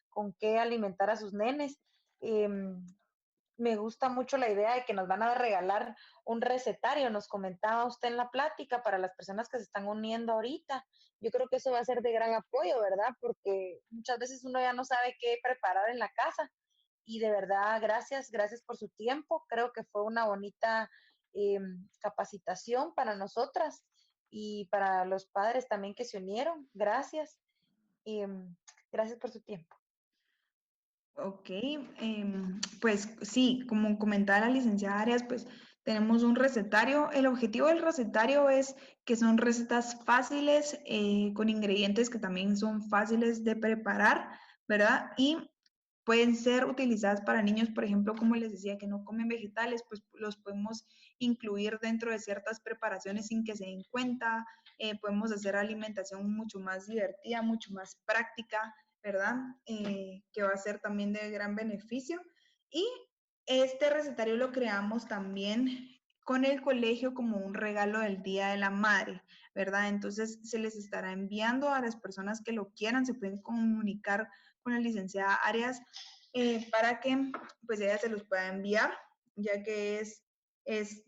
con qué alimentar a sus nenes. me gusta mucho la idea de que nos van a regalar un recetario, nos comentaba usted en la plática, para las personas que se están uniendo ahorita. Yo creo que eso va a ser de gran apoyo, ¿verdad? Porque muchas veces uno ya no sabe qué preparar en la casa. Y de verdad, gracias por su tiempo. Creo que fue una bonita capacitación para nosotras y para los padres también que se unieron. Gracias. Gracias por su tiempo. Ok, pues sí, como comentaba la licenciada Arias, pues tenemos un recetario. El objetivo del recetario es que son recetas fáciles, con ingredientes que también son fáciles de preparar, ¿verdad? Y pueden ser utilizadas para niños, por ejemplo, como les decía, que no comen vegetales, pues los podemos incluir dentro de ciertas preparaciones sin que se den cuenta. Podemos hacer alimentación mucho más divertida, mucho más práctica, ¿verdad? Que va a ser también de gran beneficio. Y este recetario lo creamos también con el colegio como un regalo del Día de la Madre, ¿verdad? Entonces se les estará enviando a las personas que lo quieran, se pueden comunicar con la licenciada Arias para que pues ella se los pueda enviar, ya que es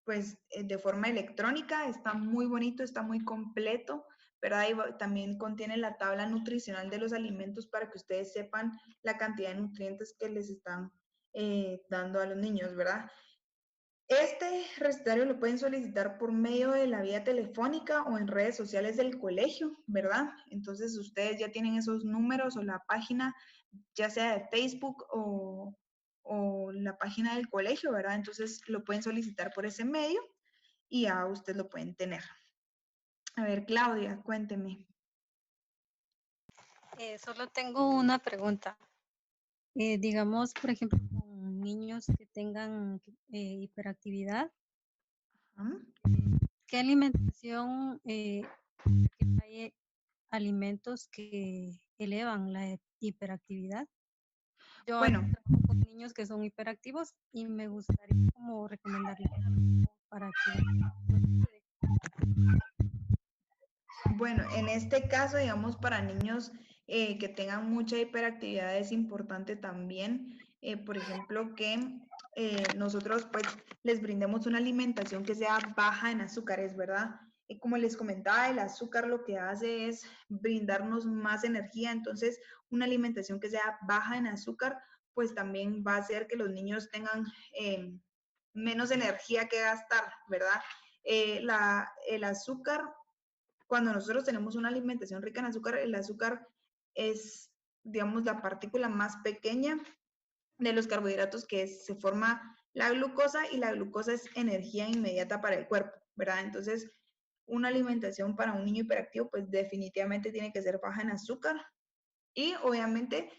pues de forma electrónica, está muy bonito, está muy completo, ¿verdad? Y también contiene la tabla nutricional de los alimentos para que ustedes sepan la cantidad de nutrientes que les están dando a los niños, ¿verdad? Este recetario lo pueden solicitar por medio de la vía telefónica o en redes sociales del colegio, ¿verdad? Entonces ustedes ya tienen esos números o la página, ya sea de Facebook o la página del colegio, ¿verdad? Entonces lo pueden solicitar por ese medio y ya ustedes lo pueden tener. A ver, Claudia, cuénteme. Solo tengo una pregunta. Digamos, por ejemplo, con niños que tengan hiperactividad, ¿Ah? ¿qué alimentación, que hay alimentos que elevan la hiperactividad? Yo Bueno, trabajo con niños que son hiperactivos y me gustaría como recomendarles algo para que los ayude. Bueno, en este caso, digamos, para niños que tengan mucha hiperactividad es importante también, por ejemplo, que nosotros pues les brindemos una alimentación que sea baja en azúcares, ¿verdad? Como les comentaba, el azúcar lo que hace es brindarnos más energía, entonces una alimentación que sea baja en azúcar, pues también va a hacer que los niños tengan menos energía que gastar, ¿verdad? El azúcar, cuando nosotros tenemos una alimentación rica en azúcar, el azúcar es, digamos, la partícula más pequeña de los carbohidratos se forma la glucosa y la glucosa es energía inmediata para el cuerpo, ¿verdad? Entonces, una alimentación para un niño hiperactivo, pues definitivamente tiene que ser baja en azúcar y obviamente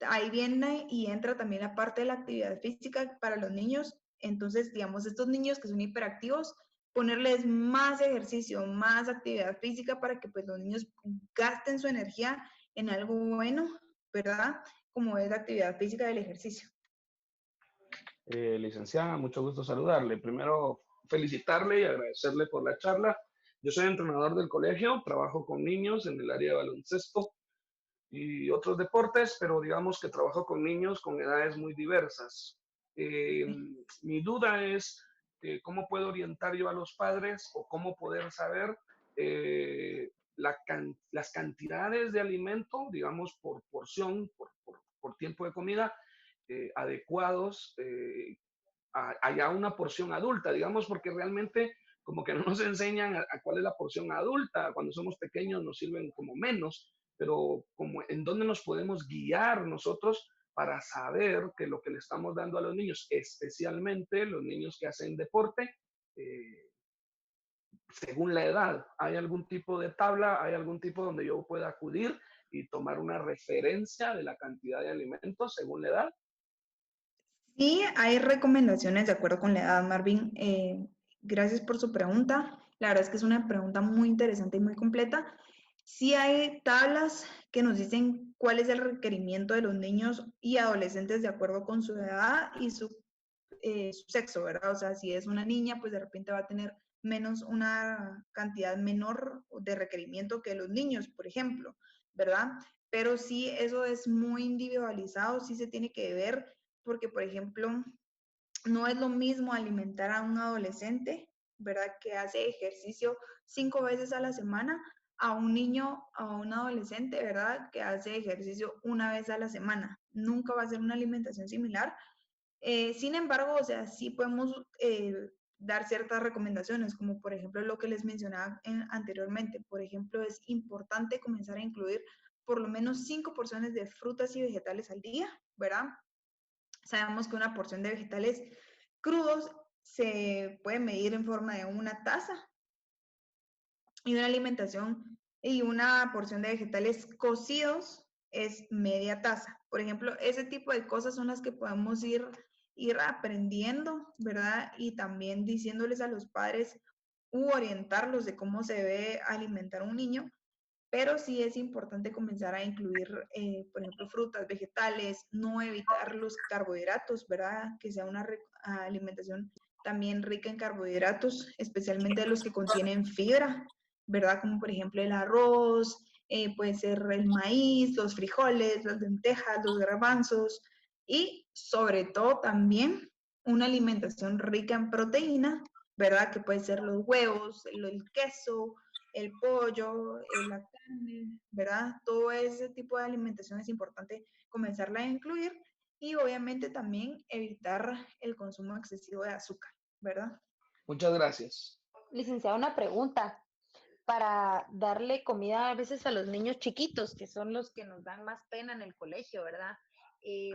ahí viene y entra también la parte de la actividad física para los niños. Entonces, digamos, estos niños que son hiperactivos, ponerles más ejercicio, más actividad física para que pues los niños gasten su energía en algo bueno, ¿verdad? Como es la actividad física del ejercicio. Licenciada, mucho gusto saludarle. Primero, felicitarle y agradecerle por la charla. Yo soy entrenador del colegio, trabajo con niños en el área de baloncesto y otros deportes, pero digamos que trabajo con niños con edades muy diversas. Mi duda es cómo puedo orientar yo a los padres o cómo poder saber las cantidades de alimento, digamos, por porción, por tiempo de comida, adecuados a una porción adulta, digamos, porque realmente como que no nos enseñan a cuál es la porción adulta. Cuando somos pequeños nos sirven como menos, pero como en dónde nos podemos guiar nosotros para saber que lo que le estamos dando a los niños, especialmente los niños que hacen deporte, según la edad, ¿hay algún tipo de tabla, hay algún tipo donde yo pueda acudir y tomar una referencia de la cantidad de alimentos según la edad? Sí, hay recomendaciones de acuerdo con la edad, Marvin. Gracias por su pregunta. La verdad es que es una pregunta muy interesante y muy completa. Sí hay tablas que nos dicen cuál es el requerimiento de los niños y adolescentes de acuerdo con su edad y su sexo, ¿verdad? O sea, si es una niña, pues de repente va a tener una cantidad menor de requerimiento que los niños, por ejemplo, ¿verdad? Pero sí, eso es muy individualizado, sí se tiene que ver, porque, por ejemplo, no es lo mismo alimentar a un adolescente, ¿verdad? Que hace ejercicio 5 veces a la semana, a un niño, a un adolescente, ¿verdad? Que hace ejercicio 1 vez a la semana. Nunca va a ser una alimentación similar. Sin embargo, o sea, sí podemos dar ciertas recomendaciones, como por ejemplo lo que les mencionaba anteriormente. Por ejemplo, es importante comenzar a incluir por lo menos 5 porciones de frutas y vegetales al día, ¿verdad? Sabemos que una porción de vegetales crudos se puede medir en forma de una taza y una alimentación y una porción de vegetales cocidos es media taza. Por ejemplo, ese tipo de cosas son las que podemos ir aprendiendo, ¿verdad? Y también diciéndoles a los padres u orientarlos de cómo se debe alimentar un niño, pero sí es importante comenzar a incluir, por ejemplo, frutas, vegetales, no evitar los carbohidratos, ¿verdad? Que sea una alimentación también rica en carbohidratos, especialmente los que contienen fibra, ¿verdad? Como por ejemplo el arroz, puede ser el maíz, los frijoles, las lentejas, los garbanzos y sobre todo también una alimentación rica en proteína, ¿verdad? Que puede ser los huevos, el queso, el pollo, la carne, ¿verdad? Todo ese tipo de alimentación es importante comenzarla a incluir y obviamente también evitar el consumo excesivo de azúcar, ¿verdad? Muchas gracias. Licenciada, una pregunta. Para darle comida a veces a los niños chiquitos, que son los que nos dan más pena en el colegio, ¿verdad? Eh,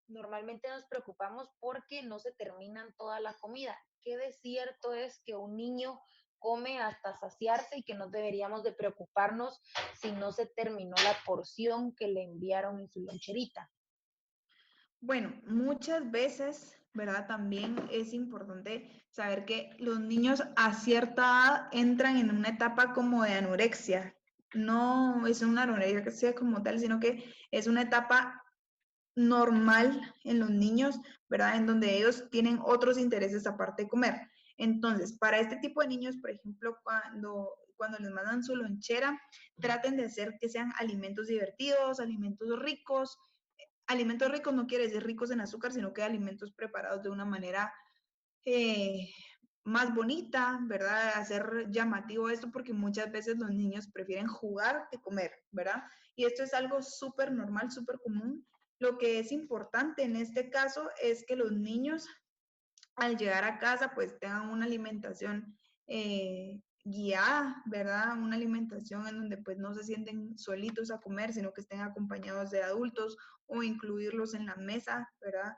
Normalmente nos preocupamos porque no se terminan toda la comida. ¿Qué de cierto es que un niño come hasta saciarse y que no deberíamos de preocuparnos si no se terminó la porción que le enviaron en su loncherita? Bueno, muchas veces, ¿verdad? También es importante saber que los niños a cierta edad entran en una etapa como de anorexia. No es una anorexia como tal, sino que es una etapa normal en los niños, ¿verdad? En donde ellos tienen otros intereses aparte de comer. Entonces, para este tipo de niños, por ejemplo, cuando les mandan su lonchera, traten de hacer que sean alimentos divertidos, alimentos ricos. Alimentos ricos no quiere decir ricos en azúcar, sino que alimentos preparados de una manera eh, más bonita, ¿verdad? Hacer llamativo esto porque muchas veces los niños prefieren jugar que comer, ¿verdad? Y esto es algo súper normal, súper común. Lo que es importante en este caso es que los niños al llegar a casa pues tengan una alimentación guiada, ¿verdad? Una alimentación en donde pues no se sienten solitos a comer, sino que estén acompañados de adultos o incluirlos en la mesa, ¿verdad?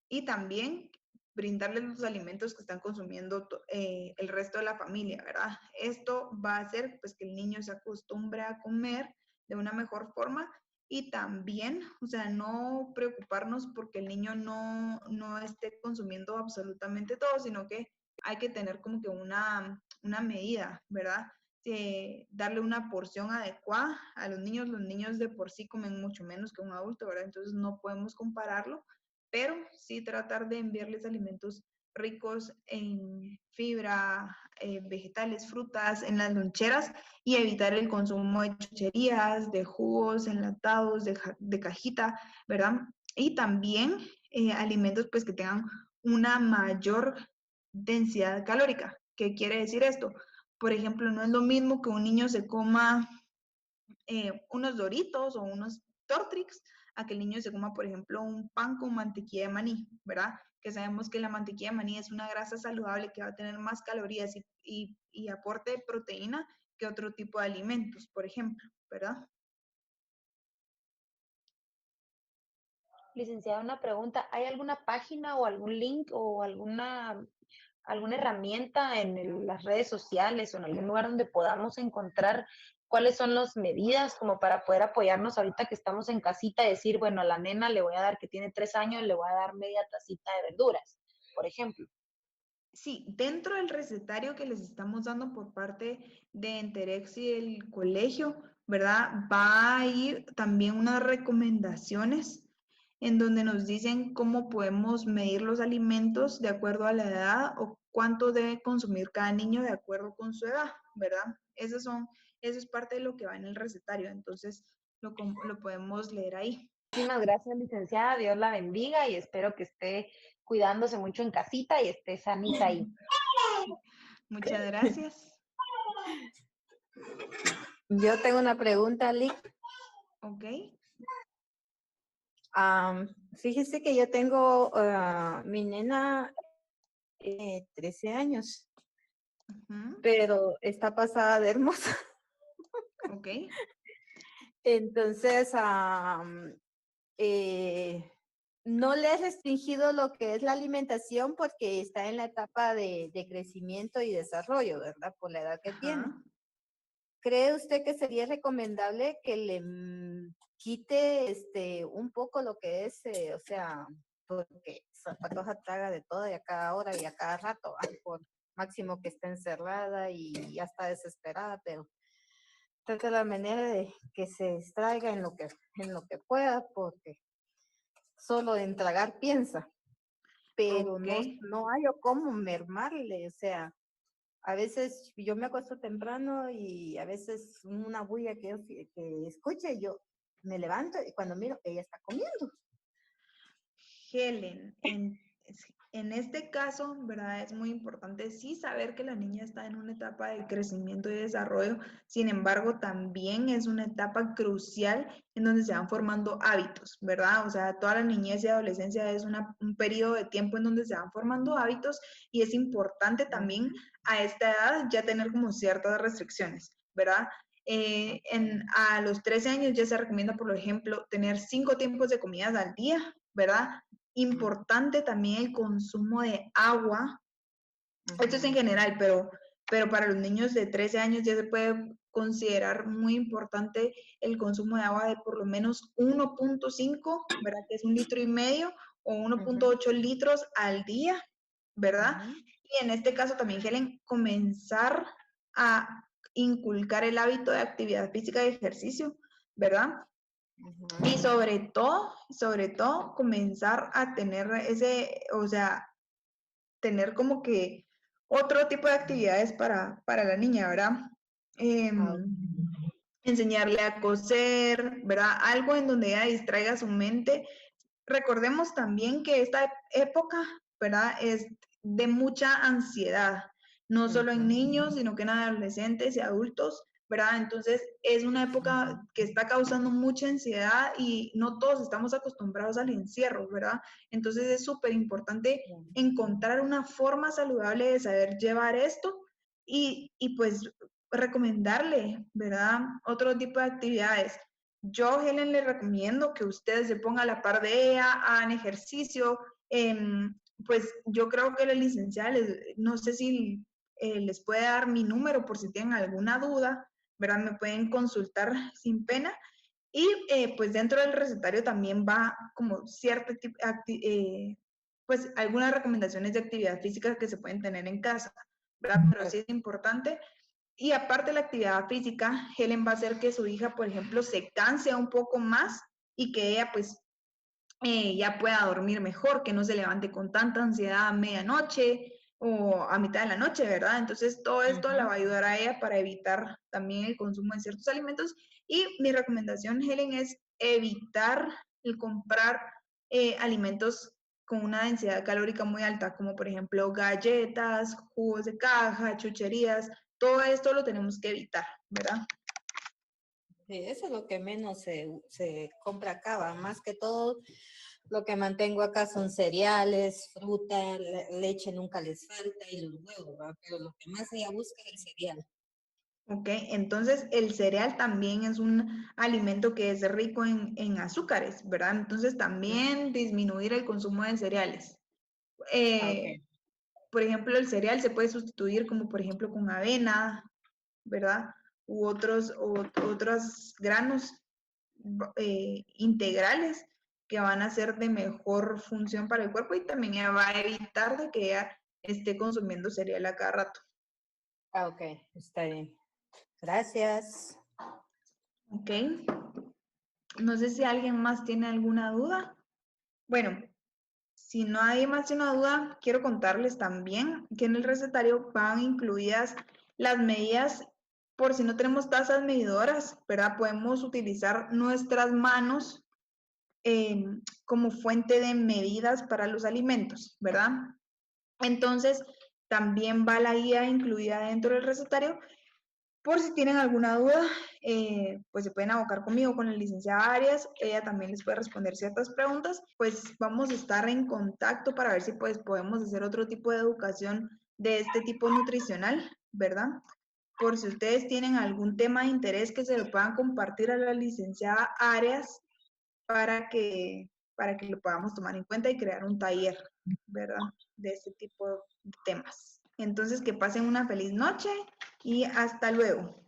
Y también brindarles los alimentos que están consumiendo el resto de la familia, ¿verdad? Esto va a hacer pues que el niño se acostumbre a comer de una mejor forma y también, o sea, no preocuparnos porque el niño no esté consumiendo absolutamente todo, sino que hay que tener como que una medida, ¿verdad? Darle una porción adecuada a los niños de por sí comen mucho menos que un adulto, ¿verdad? Entonces no podemos compararlo, pero sí tratar de enviarles alimentos ricos en fibra, vegetales, frutas, en las loncheras y evitar el consumo de chucherías, de jugos enlatados, de cajita, ¿verdad? Y también alimentos pues que tengan una mayor densidad calórica. ¿Qué quiere decir esto? Por ejemplo, no es lo mismo que un niño se coma unos Doritos o unos Tortrix a que el niño se coma, por ejemplo, un pan con mantequilla de maní, ¿verdad? Que sabemos que la mantequilla de maní es una grasa saludable que va a tener más calorías y aporte de proteína que otro tipo de alimentos, por ejemplo, ¿verdad? Licenciada, una pregunta. ¿Hay alguna página o algún link o alguna herramienta en las redes sociales o en algún lugar donde podamos encontrar cuáles son las medidas como para poder apoyarnos ahorita que estamos en casita y decir, bueno, a la nena le voy a dar, que tiene 3 años, le voy a dar media tacita de verduras, por ejemplo? Sí, dentro del recetario que les estamos dando por parte de Enterex y el colegio, ¿verdad? Va a ir también unas recomendaciones en donde nos dicen cómo podemos medir los alimentos de acuerdo a la edad o cuánto debe consumir cada niño de acuerdo con su edad, ¿verdad? Eso es parte de lo que va en el recetario, entonces lo podemos leer ahí. Muchísimas gracias, licenciada. Dios la bendiga y espero que esté cuidándose mucho en casita y esté sanita ahí. Muchas gracias. Yo tengo una pregunta, Lick. Ok. Fíjese que yo tengo mi nena 13 años, pero está pasada de hermosa. Ok. Entonces, no le he restringido lo que es la alimentación porque está en la etapa de crecimiento y desarrollo, ¿verdad? Por la edad que tiene. ¿Cree usted que sería recomendable que le quite un poco lo que es, o sea, porque Patoja traga de todo y a cada hora y a cada rato, por máximo que esté encerrada y ya está desesperada, pero trata la manera de que se extraiga en lo que pueda, porque solo en tragar piensa, pero no hay o cómo mermarle, o sea, a veces yo me acuesto temprano y a veces una bulla que escuche, yo me levanto y cuando miro, ella está comiendo. Helen, en este caso, ¿verdad? Es muy importante sí saber que la niña está en una etapa de crecimiento y desarrollo, sin embargo, también es una etapa crucial en donde se van formando hábitos, ¿verdad? O sea, toda la niñez y adolescencia es un periodo de tiempo en donde se van formando hábitos y es importante también a esta edad ya tener como ciertas restricciones, ¿verdad? A los 13 años ya se recomienda, por ejemplo, tener 5 tiempos de comidas al día, ¿verdad? Importante también el consumo de agua. Esto es en general, pero para los niños de 13 años ya se puede considerar muy importante el consumo de agua de por lo menos 1.5, ¿verdad? Que es 1,5 litros o 1.8 litros al día, ¿verdad? Y en este caso también, Helen, comenzar a inculcar el hábito de actividad física y ejercicio, ¿verdad? Y sobre todo, comenzar a tener o sea, tener como que otro tipo de actividades para la niña, ¿verdad? Enseñarle a coser, ¿verdad? Algo en donde ella distraiga su mente. Recordemos también que esta época, ¿verdad? Es de mucha ansiedad, no solo en niños, sino que en adolescentes y adultos, ¿verdad? Entonces es una época que está causando mucha ansiedad y no todos estamos acostumbrados al encierro, ¿verdad? Entonces es súper importante encontrar una forma saludable de saber llevar esto y pues recomendarle, ¿verdad? Otro tipo de actividades. Yo, Helen, le recomiendo que ustedes se pongan a la par de ella, hagan ejercicio. Pues yo creo que la licenciada, no sé si les puede dar mi número por si tienen alguna duda, ¿verdad? Me pueden consultar sin pena. Y pues dentro del recetario también va como cierto tipo, pues algunas recomendaciones de actividad física que se pueden tener en casa, ¿verdad? Pero sí es importante. Y aparte de la actividad física, Helen va a hacer que su hija, por ejemplo, se canse un poco más y que ella pues ya pueda dormir mejor, que no se levante con tanta ansiedad a medianoche o a mitad de la noche, ¿verdad? Entonces todo esto la va a ayudar a ella para evitar también el consumo de ciertos alimentos. Y mi recomendación, Helen, es evitar el comprar alimentos con una densidad calórica muy alta, como por ejemplo galletas, jugos de caja, chucherías. Todo esto lo tenemos que evitar, ¿verdad? Sí, eso es lo que menos se compra acá, ¿va? Más que todo lo que mantengo acá son cereales, fruta, leche nunca les falta y los huevos, ¿va? Pero lo que más ella busca es el cereal. Ok, entonces el cereal también es un alimento que es rico en azúcares, ¿verdad? Entonces también disminuir el consumo de cereales. Por ejemplo, el cereal se puede sustituir como por ejemplo con avena, ¿verdad? U otros granos integrales que van a ser de mejor función para el cuerpo y también va a evitar de que ella esté consumiendo cereal a cada rato. Ok, está bien. Gracias. Ok. No sé si alguien más tiene alguna duda. Bueno, si no hay más de una duda, quiero contarles también que en el recetario van incluidas las medidas por si no tenemos tazas medidoras, ¿verdad? Podemos utilizar nuestras manos como fuente de medidas para los alimentos, ¿verdad? Entonces, también va la guía incluida dentro del recetario. Por si tienen alguna duda, pues se pueden abocar conmigo, con la licenciada Arias. Ella también les puede responder ciertas preguntas. Pues vamos a estar en contacto para ver si pues podemos hacer otro tipo de educación de este tipo nutricional, ¿verdad? Por si ustedes tienen algún tema de interés, que se lo puedan compartir a la licenciada Arias para que lo podamos tomar en cuenta y crear un taller, ¿verdad? De este tipo de temas. Entonces, que pasen una feliz noche y hasta luego.